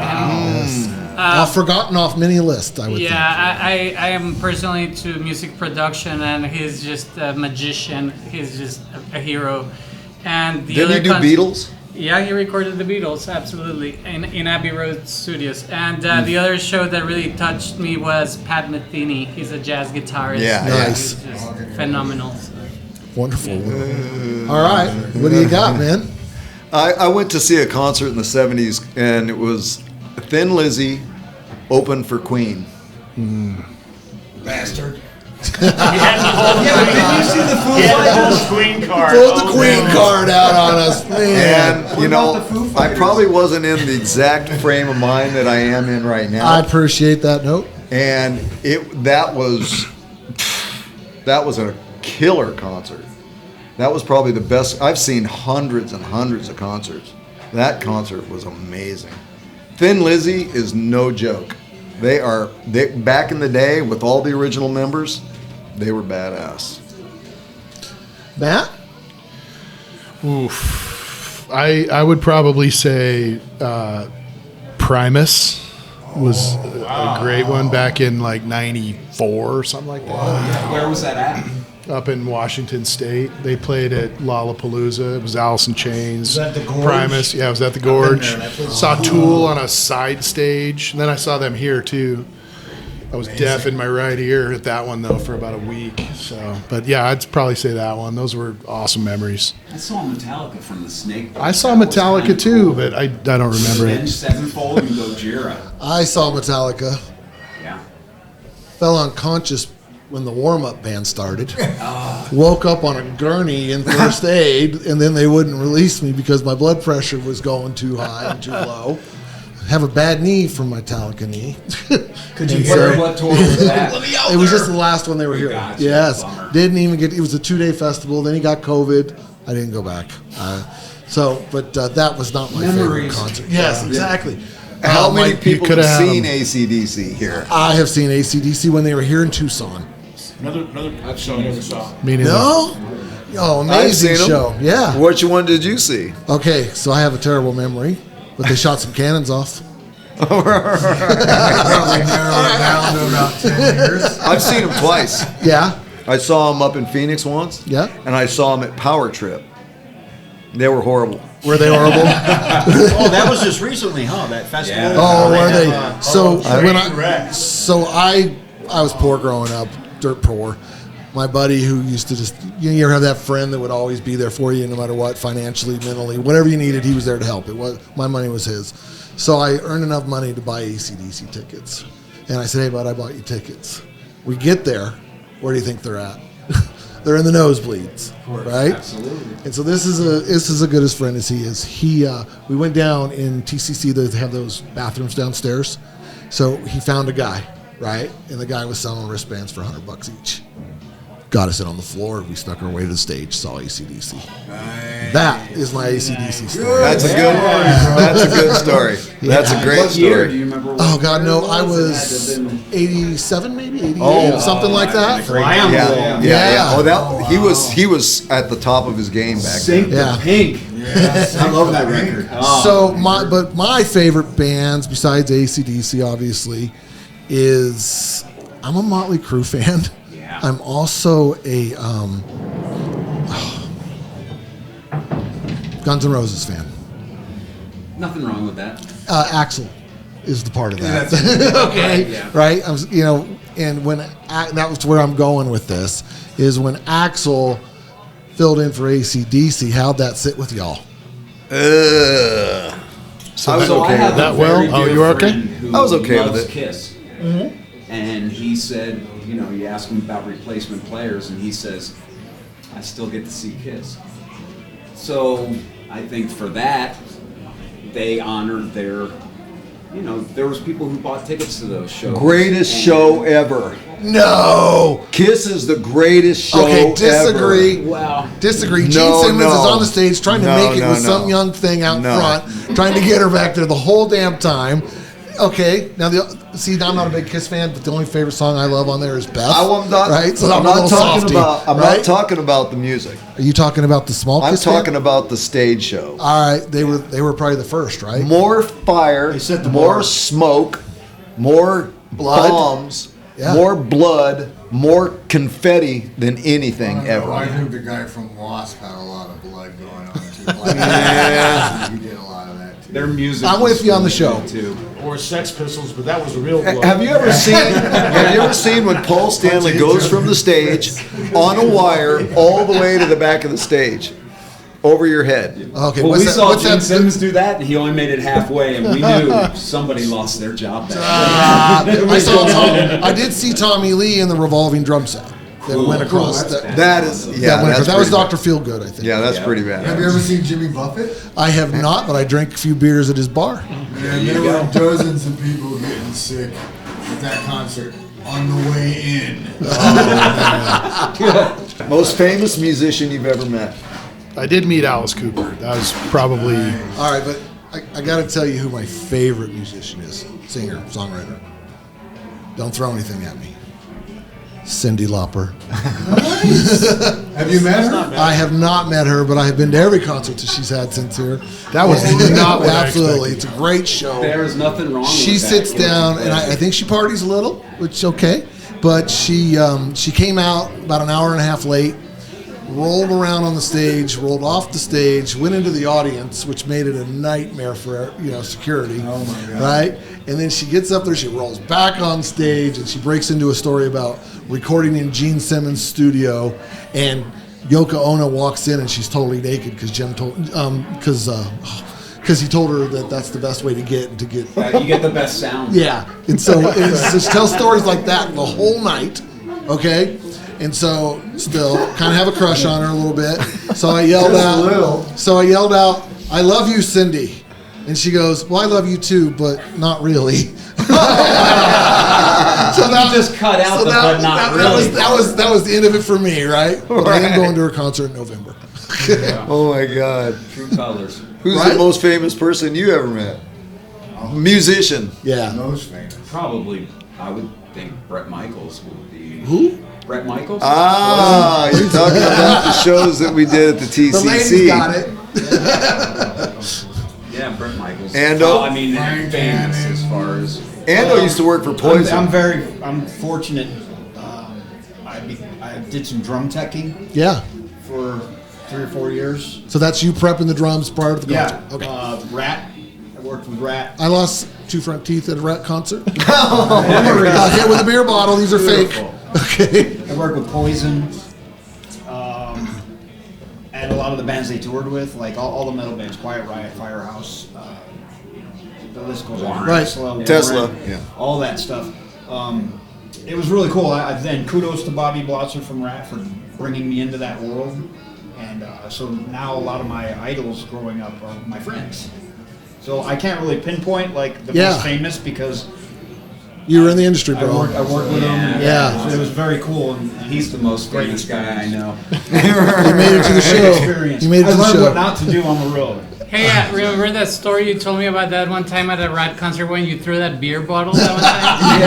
S9: him.
S1: Forgotten off many lists, I would think.
S9: Yeah, I am personally into music production, and he's just a magician. He's just a hero. And the
S6: Didn't
S9: other
S6: he do Beatles?
S9: Yeah, he recorded the Beatles, absolutely, in Abbey Road Studios. And the other show that really touched me was Pat Metheny. He's a jazz guitarist.
S6: Yeah,
S1: Nice.
S9: He's just phenomenal.
S1: Wonderful. All right, what do you got, man?
S6: I went to see a concert in the 70s, and it was Thin Lizzy open for Queen.
S4: Bastard.
S2: Yeah, but didn't you see the Foo Fighters? Queen card.
S1: Pulled the
S2: Oh,
S1: Queen
S2: man.
S1: card out on us, man.
S6: And, you know, I probably wasn't in the exact frame of mind that I am in right now.
S1: I appreciate that note.
S6: And that was a killer concert. That was probably the best. I've seen hundreds and hundreds of concerts. That concert was amazing. Thin Lizzy is no joke. They back in the day with all the original members, they were badass.
S1: Matt?
S8: Oof. I would probably say Primus was a great one back in like '94 or something like that.
S4: Where was that at?
S8: Up in Washington State, they played at Lollapalooza. It was Alice in Chains.
S7: Was that the Gorge?
S8: Primus, yeah, it was at the Gorge. Saw Tool on a side stage, and then I saw them here too. I was deaf in my right ear at that one though for about a week. So, but yeah, I'd probably say that one. Those were awesome memories.
S4: I saw Metallica from the Snake.
S8: I saw
S4: That was
S8: Metallica
S4: kinda
S8: too,
S4: cool.
S8: but I don't remember
S4: Avenged
S8: it.
S4: Sevenfold and Gojira.
S1: I saw Metallica.
S4: Yeah.
S1: Fell unconscious when the warm-up band started. Woke up on a gurney in first aid, and then they wouldn't release me because my blood pressure was going too high and too low. have a bad knee from my Metallica knee.
S5: Could you
S4: What tour was that?
S1: It was just the last one they were here.
S4: Gotcha.
S1: Yes,
S4: Bummer.
S1: didn't even get. It was a 2-day festival. Then he got COVID. I didn't go back. That was not my favorite
S5: Memories.
S1: concert. Yes, exactly.
S6: How many people
S8: coulda
S6: have
S8: had
S6: seen
S8: them.
S6: AC/DC here?
S1: I have seen ACDC when they were here in Tucson.
S2: Another show I never saw.
S8: Me neither.
S1: No? Oh,
S6: I've
S1: amazing
S6: seen 'em.
S1: show. Yeah.
S6: Which one did you see?
S1: Okay, so I have a terrible memory, but they shot some cannons off.
S7: Probably narrowed it down to about 10 years.
S6: I've seen them twice.
S1: Yeah.
S6: I saw them up in Phoenix once.
S1: Yeah.
S6: And I saw them at Power Trip. They were horrible.
S1: Were they horrible?
S5: Oh, that was just recently, huh? That festival.
S4: Yeah.
S1: Oh, were they? So when
S2: wreck.
S1: I was poor growing up, dirt poor. My buddy who used to just, you ever have that friend that would always be there for you no matter what, financially, mentally, whatever you needed, he was there to help. My money was his. So I earned enough money to buy AC/DC tickets. And I said, hey, bud, I bought you tickets. We get there. Where do you think they're at? They're in the nosebleeds, right?
S4: Absolutely.
S1: And so this is as good as friend as he is. We went down in TCC. They have those bathrooms downstairs. So he found a guy, right? And the guy was selling wristbands for $100 each. Got us in on the floor. We snuck our way to the stage. Saw AC/DC. That is my AC/DC story.
S6: That's a good. That's a good story. That's a great
S4: What year? Do
S6: story.
S4: you remember?
S1: Oh
S4: what
S1: God,
S4: year
S1: no!
S4: it
S1: I
S4: It
S1: was
S4: had to have been-
S1: 87, maybe 88,
S6: Oh.
S1: something like that.
S6: Yeah. Oh, he was at the top of his game back then.
S4: Sink
S1: Yeah.
S4: the Pink.
S5: I love that record.
S1: So my favorite bands besides AC/DC obviously is I'm a Motley Crue fan.
S4: Yeah.
S1: I'm also a Guns N' Roses fan.
S4: Nothing wrong with that.
S1: Axl is the part of that. Okay,
S4: Yeah.
S1: right? And when that was where I'm going with this is when Axl filled in for AC/DC. How'd that sit with y'all?
S6: So I was
S4: So I
S6: okay
S4: have
S6: with
S4: a
S6: that.
S8: well?
S4: very
S8: Oh,
S4: dear
S8: you were okay?
S4: friend who
S6: I was okay with
S4: loves
S6: it.
S4: Kiss. And he said, you ask him about replacement players, and he says, I still get to see Kiss. So I think for that, they honored their, there was people who bought tickets to those shows.
S6: Greatest
S4: And-
S6: show ever.
S1: No.
S6: Kiss is the greatest show
S1: Okay, disagree.
S6: ever.
S4: Wow.
S1: Disagree.
S6: No,
S1: Gene Simmons
S6: no.
S1: is on the stage trying to
S6: No,
S1: make it
S6: no,
S1: with
S6: no.
S1: some young thing out
S6: No.
S1: front, trying to get her back there the whole damn time. Okay, now I'm not a big Kiss fan, but the only favorite song I love on there is Beth.
S6: I'm not,
S1: right? So
S6: I'm
S1: a
S6: not
S1: little
S6: talking
S1: softy,
S6: about. I'm
S1: right?
S6: not talking about the music.
S1: Are you talking about the small
S6: I'm
S1: Kiss
S6: talking
S1: fan?
S6: about the stage show.
S1: All right, they were probably the first, right?
S6: More fire,
S5: They set the
S6: more
S5: bar.
S6: smoke, more
S1: Blood.
S6: bombs,
S1: Yeah.
S6: more blood, more confetti than anything ever.
S7: I think the guy from Wasp had a lot of blood going on too. Yeah. He did a lot of that too.
S4: Their music.
S1: I'm
S4: was
S1: with you on the
S4: really
S1: show.
S4: good, too.
S2: Or Sex Pistols, but that was a real blow.
S6: Have you ever seen? Have you ever seen when Paul Stanley goes from the stage on a wire all the way to the back of the stage, over your head?
S1: Okay,
S4: Well, we saw
S1: what's
S4: Gene
S1: that?
S4: Simmons do that, and he only made it halfway, and we knew somebody lost their job that
S1: I did see Tommy Lee in the revolving drum set that went across.
S6: That is, yeah, that's
S1: that was
S6: pretty
S1: Dr. Feelgood, I think.
S6: Yeah, that's
S4: Yeah.
S6: pretty bad.
S7: Have you ever seen Jimmy Buffett?
S1: I have not, but I drank a few beers at his bar.
S7: Man, there were dozens of people getting sick at that concert on the way in.
S6: Most famous musician you've ever met?
S8: I did meet Alice Cooper. That was probably.
S1: All right, but I got to tell you who my favorite musician is. Singer, songwriter. Don't throw anything at me. Cyndi Lauper.
S7: Have you met her?
S1: I have not met her, but I have been to every concert that she's had since here.
S8: That was not what I
S1: Absolutely.
S8: expected.
S1: It's a great show.
S4: There is nothing wrong with that.
S1: She sits
S4: Give it
S1: down,
S4: to
S1: and I
S4: Betty.
S1: think she parties a little, which is okay. But she came out about an hour and a half late, rolled around on the stage, rolled off the stage, went into the audience, which made it a nightmare for security.
S7: Oh my God.
S1: Right? And then she gets up there, she rolls back on stage, and she breaks into a story about recording in Gene Simmons' studio, and Yoko Ono walks in and she's totally naked because he told her that that's the best way to get.
S4: You get the best sound.
S1: Yeah, and so she tells stories like that the whole night, okay? And so still kind of have a crush on her a little bit. So I yelled out, I love you, Cyndi. And she goes, well, I love you too, but not really.
S4: So that just cut out the but not really.
S1: That was the end of it for me, right? But I am going to her concert in November.
S6: Oh my God.
S4: True colors.
S6: Who's the most famous person you ever met? Musician.
S1: Yeah.
S7: Most famous.
S4: Probably, I would think Bret Michaels would be.
S1: Who?
S4: Bret Michaels?
S6: Ah, you're talking about the shows that we did at the TCC.
S1: The ladies got it.
S4: Yeah, Bret Michaels.
S6: Ando?
S4: I mean, famous as far as.
S6: Ando used to work for Poison.
S5: I'm fortunate. I did some drum teching
S1: Yeah.
S5: for 3 or 4 years.
S1: So that's you prepping the drums prior to the concert.
S5: Yeah.
S1: Okay.
S5: Rat. I worked with Rat.
S1: I lost 2 front teeth at a Rat concert. Got hit with a beer bottle. These are fake. Okay.
S5: I worked with Poison. And a lot of the bands they toured with, like all the metal bands, Quiet Riot, Firehouse, the list goes on.
S1: Right.
S6: Tesla,
S5: Warrant,
S6: yeah.
S5: all that stuff. It was really cool. Then kudos to Bobby Blotzer from Rat for bringing me into that world. And so now a lot of my idols growing up are my friends. So I can't really pinpoint like the most famous because
S1: you were in the industry, bro.
S5: I worked with him.
S1: Yeah.
S5: So it was very cool. And
S4: He's the most famous guy I know.
S1: You made it to the show.
S5: Experience.
S1: You made it to
S5: I
S1: the
S5: learned
S1: show.
S5: what not to do on the road.
S9: Hey, remember that story you told me about that one time at a Rat concert when you threw that beer bottle that one time?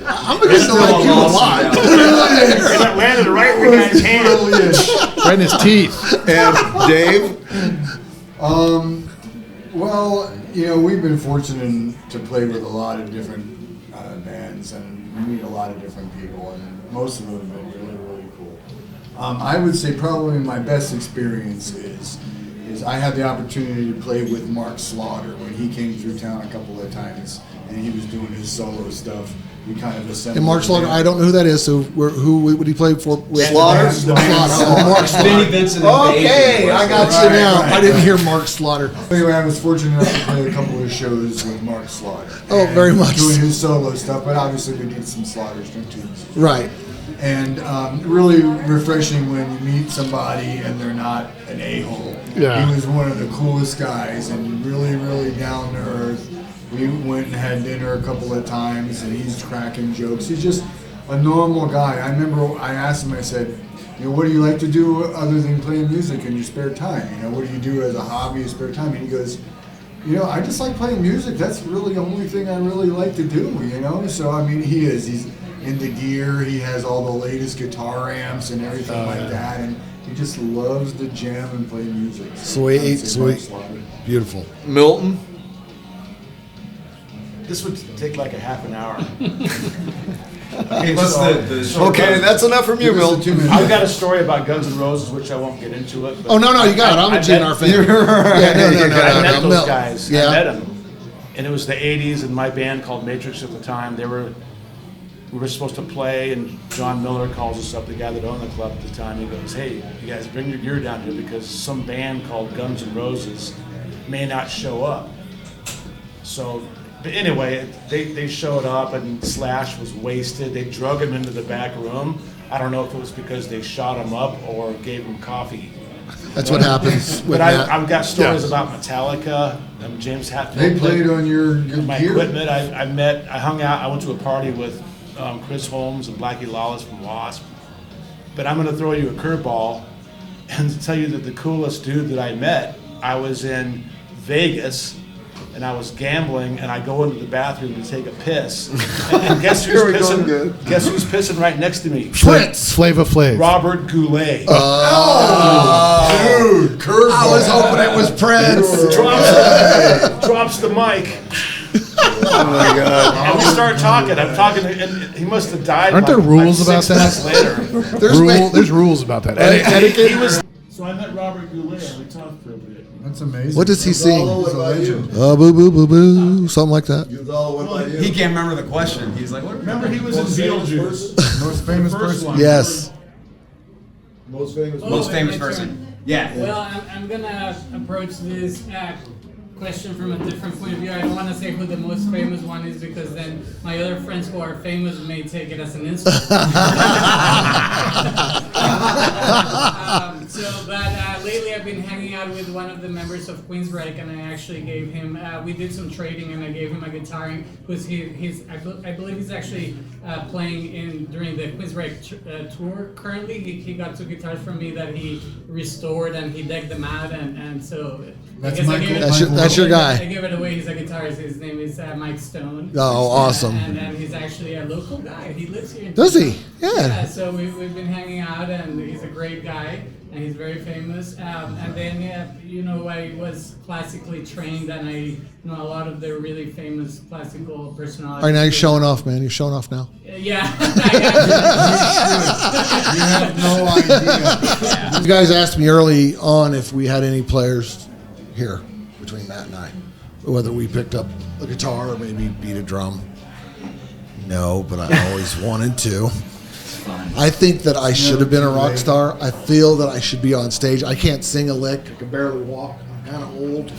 S1: I'm beginning to like you a lot.
S2: It landed right in the guy's hand.
S8: Right in his teeth.
S6: And Dave?
S7: Well, you know, we've been fortunate to play with a lot of different bands and meet a lot of different people, and most of them have been really, really cool. I would say probably my best experience is I had the opportunity to play with Mark Slaughter when he came through town a couple of times, and he was doing his solo stuff. We kind of assembled.
S1: And Mark Slaughter, I don't know who that is. So who would he play for?
S6: Slaughter?
S1: Mark Slaughter.
S4: Vinnie Vincent and
S1: Okay, I got you now.
S7: Right.
S1: I didn't hear Mark Slaughter.
S7: Anyway, I was fortunate enough to play a couple of shows with Mark Slaughter.
S1: Oh,
S7: And
S1: very much.
S7: Doing his solo stuff, but obviously we need some Slaughter string tunes.
S1: Right.
S7: And really refreshing when you meet somebody and they're not an a-hole.
S8: Yeah.
S7: He was one of the coolest guys and really, really down to earth. We went and had dinner a couple of times and he's cracking jokes. He's just a normal guy. I remember I asked him, I said, you know, what do you like to do other than playing music in your spare time? You know, what do you do as a hobby in spare time? And he goes, you know, I just like playing music. That's really the only thing I really like to do, you know? So, I mean, he's into gear. He has all the latest guitar amps and everything like that. And he just loves to jam and play music. So
S1: Sweet,
S7: I'd say Mark
S1: sweet.
S7: Slaughter.
S1: Beautiful.
S6: Milton?
S2: This would take like a half an hour.
S4: Okay, what's
S6: Okay, that's enough from you,
S7: Give us a
S6: Milton.
S7: 2 minute.
S2: I've got a story about Guns N' Roses, which I won't get into it. But
S1: Oh, no, you got it. I'm a GNR fan. Yeah,
S2: I met those
S1: Mel.
S2: guys.
S1: Yeah.
S2: I met them. And it was the 80s, and my band called Matrix at the time, we were supposed to play, and John Miller calls us up, the guy that owned the club at the time. He goes, hey, you guys bring your gear down here because some band called Guns N' Roses may not show up. So, but anyway, they showed up, and Slash was wasted. They drug him into the back room. I don't know if it was because they shot him up or gave him coffee.
S1: That's what happens with
S2: But
S1: Matt.
S2: I've got stories about Metallica. James Hetfield.
S7: They played on your
S2: my
S7: gear.
S2: equipment. I hung out. I went to a party with Chris Holmes and Blackie Lawless from Wasp. But I'm going to throw you a curveball and tell you that the coolest dude that I met, I was in Vegas and I was gambling, and I go into the bathroom to take a piss. And guess who's pissing? Guess who's pissing right next to me?
S1: Prince.
S8: Flava Flav.
S2: Robert Goulet.
S7: Dude, curveball.
S1: I was hoping it was Prince.
S2: Drops the mic.
S6: Oh my God.
S2: And we start talking. I'm talking, and he must have died.
S8: Aren't there rules about
S2: 6 months
S8: that?
S2: later.
S8: There's rules about that.
S2: He was. So I met Robert Goulet. We talked for a bit.
S7: That's amazing.
S1: What does he sing?
S7: He's a legend.
S1: Boo, boo, boo, boo. Something like that.
S4: He can't remember the question. He's like, what?
S2: Remember, he was in Beetlejuice.
S7: Most famous
S2: First
S7: person.
S2: one.
S1: Yes.
S4: Most famous
S9: my
S4: person.
S9: turn.
S4: Yeah.
S9: Well, I'm gonna approach this question from a different point of view. I don't want to say who the most famous one is because then my other friends who are famous may take it as an insult. But lately I've been hanging out with one of the members of Queensryche, and I actually gave him. We did some trading, and I gave him a guitar. Because I believe he's actually playing during the Queensryche tour. Currently, he got 2 guitars from me that he restored, and he decked them out, and so.
S1: That's your guy.
S9: I gave it away. He's a guitarist. His name is Mike Stone.
S1: Oh, awesome.
S9: And he's actually a local guy. He lives here in
S1: Does
S9: Tucson.
S1: he? Yeah.
S9: So we've been hanging out, and he's a great guy, and he's very famous. And then, I was classically trained, and I know a lot of the really famous classical personalities.
S1: All right, now you're showing off, man. You're showing off now.
S9: Yeah.
S7: You have no idea.
S1: You guys asked me early on if we had any players here between Matt and I, whether we picked up a guitar or maybe beat a drum. No, but I always wanted to. I think that I should have been a rock star. I feel that I should be on stage. I can't sing a lick. I can barely walk. I'm kind of old,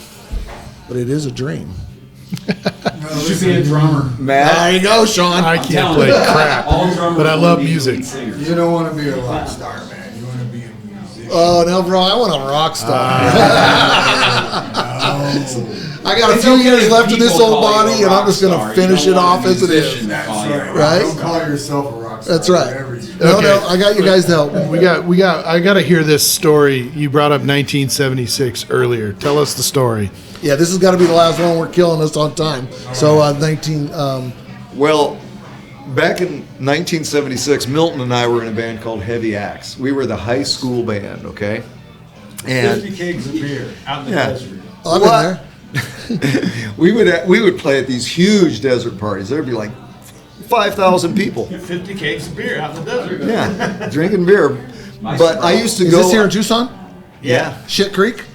S1: but it is a dream.
S5: You should be a drummer.
S6: Matt,
S1: There you go, Sean.
S8: I can't play crap,
S4: All drummers
S8: but I love
S4: wanna be
S8: music.
S4: lead singers.
S7: You don't want to be a rock star, man. You want to be a musician.
S1: Oh no, bro! I want a rock star. I got a
S4: It's
S1: few
S4: okay
S1: years
S4: if
S1: left in this
S4: people
S1: old
S4: call you
S1: body,
S4: a
S1: and I'm
S4: rock
S1: just going
S4: star.
S1: to finish
S4: You
S1: it
S4: don't
S1: off
S4: want
S1: as it
S4: musicians
S1: is.
S7: That's
S4: call you a
S7: right.
S4: rock
S1: Right?
S7: Don't call yourself a rock star.
S1: That's right.
S7: Whatever you do.
S1: No,
S8: Okay.
S1: I got you guys to help me.
S8: I got to hear this story. You brought up 1976 earlier. Tell us the story.
S1: Yeah, this has got to be the last one. We're killing us on time. So 19.
S6: well, back in 1976, Milton and I were in a band called Heavy Axe. We were the high school band, okay? And
S2: 50 kegs of beer out in the
S6: Yeah.
S2: desert.
S1: I've been there.
S6: we would play at these huge desert parties. There'd be like 5,000 people.
S2: 50 kegs of beer out in the desert.
S6: Yeah, drinking beer. But I used to
S1: Is
S6: go.
S1: this here in Tucson?
S6: Yeah,
S1: Shit Creek?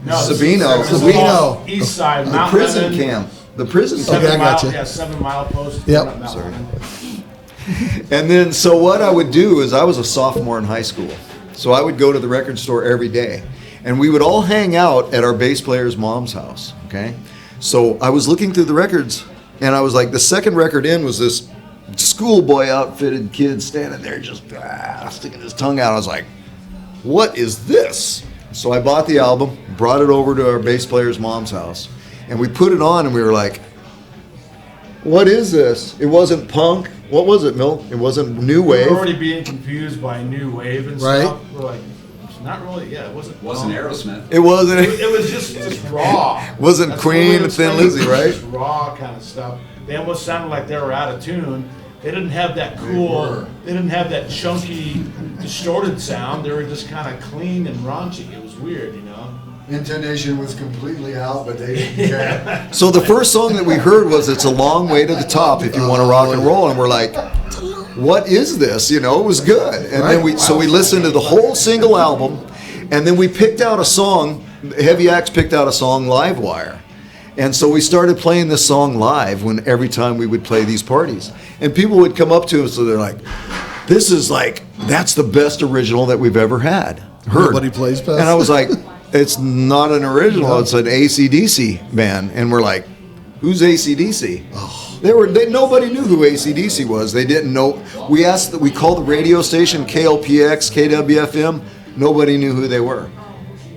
S2: No,
S6: Sabino.
S2: this is
S1: Sabino.
S2: all East side,
S6: the
S2: Mount
S6: prison
S2: Lebanon,
S6: camp. The prison camp.
S1: Okay, I got you.
S2: Yeah, 7 Mile Post.
S1: Yep.
S2: Mount Lebanon.
S6: And then, so what I would do is I was a sophomore in high school. So I would go to the record store every day. And we would all hang out at our bass player's mom's house, okay? So I was looking through the records, and I was like, the second record in was this schoolboy outfitted kid standing there just sticking his tongue out. I was like, what is this? So I bought the album, brought it over to our bass player's mom's house, and we put it on, and we were like, what is this? It wasn't punk. What was it, Milt? It wasn't new
S2: We
S6: wave.
S2: were already being confused by new wave and
S1: Right.
S2: stuff. We're like, it's not really. Yeah, it wasn't.
S4: Wasn't Aerosmith.
S6: It wasn't.
S2: It was just raw.
S6: Wasn't
S2: That's
S6: Queen
S2: the way to
S6: and Thin
S2: explain it.
S6: Lizzy, right?
S2: Just raw kind of stuff. They almost sounded like they were out of tune. They didn't have that cool. They didn't have that chunky, distorted sound. They were just kind of clean and raunchy. It was weird, you know.
S7: Intonation was completely out, but they didn't care.
S6: So the first song that we heard was "It's a Long Way to the Top" if you want to rock and roll, and we're like, "What is this?" You know, it was good. And then we listened to the whole single album, and then we picked out a song. Heavy Axe picked out a song, "Livewire," and so we started playing this song live every time we would play these parties, and people would come up to us and they're like, "This is like that's the best original that we've ever heard."
S1: Nobody plays best.
S6: And I was like, it's not an original, it's an ACDC band. And we're like, who's ACDC? Nobody knew who ACDC was. They didn't know. We called the radio station KLPX, KWFM. Nobody knew who they were.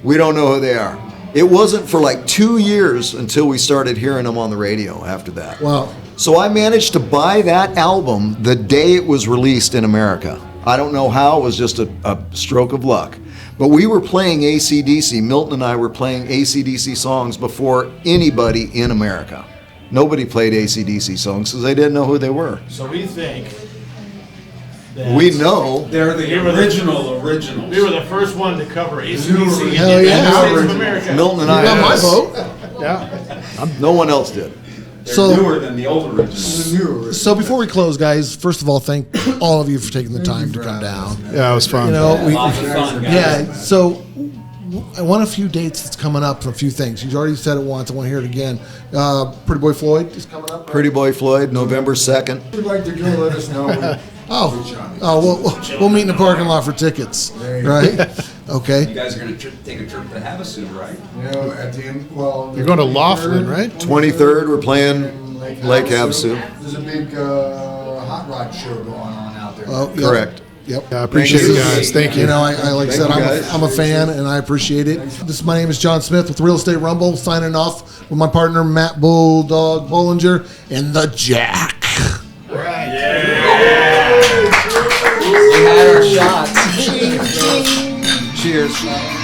S6: We don't know who they are. It wasn't for like 2 years until we started hearing them on the radio after that.
S1: Wow.
S6: So I managed to buy that album the day it was released in America. I don't know how, it was just a stroke of luck. But we were playing AC/DC. Milton and I were playing AC/DC songs before anybody in America. Nobody played AC/DC songs because they didn't know who they were.
S2: So we think that
S6: We know.
S4: They're the
S2: We were the-
S4: originals.
S2: we were the first one to cover AC/DC in
S1: Hell
S2: the
S1: yeah.
S2: United States of America.
S6: Milton and
S1: You
S6: I.
S1: got my vote.
S8: Yeah.
S6: No one else did.
S4: They're
S1: So-
S4: newer than the old originals.
S7: The newer.
S1: So before we close, guys, first of all, thank all of you for taking the time to come down.
S8: Yeah, it was fun.
S1: You know, we,
S4: Lots of fun, guys.
S1: yeah. So I want a few dates that's coming up for a few things. You've already said it once. I want to hear it again. Pretty Boy Floyd is coming up. Right?
S6: Pretty Boy Floyd, November 2nd.
S7: If you'd like to go, let us know.
S1: We'll meet in the parking lot for tickets, right?
S4: You
S1: Okay.
S4: guys are going to take a trip to Havasu, right?
S7: You know, at the end, well.
S8: You're going to Laughlin, right?
S6: 23rd, we're playing Lake Havasu.
S7: There's a big hot rod show going on out there.
S1: Oh, yeah.
S6: Correct.
S1: Yep.
S8: Yeah, I appreciate it, guys. Thank you.
S1: You know, I like I said,
S6: you, guys.
S1: I'm a fan, and I appreciate it. My name is John Smith with Real Estate Rumble, signing off with my partner, Matt Bulldog Bollinger, and the Jack.
S5: Right.
S10: We had our shots.
S6: Cheers.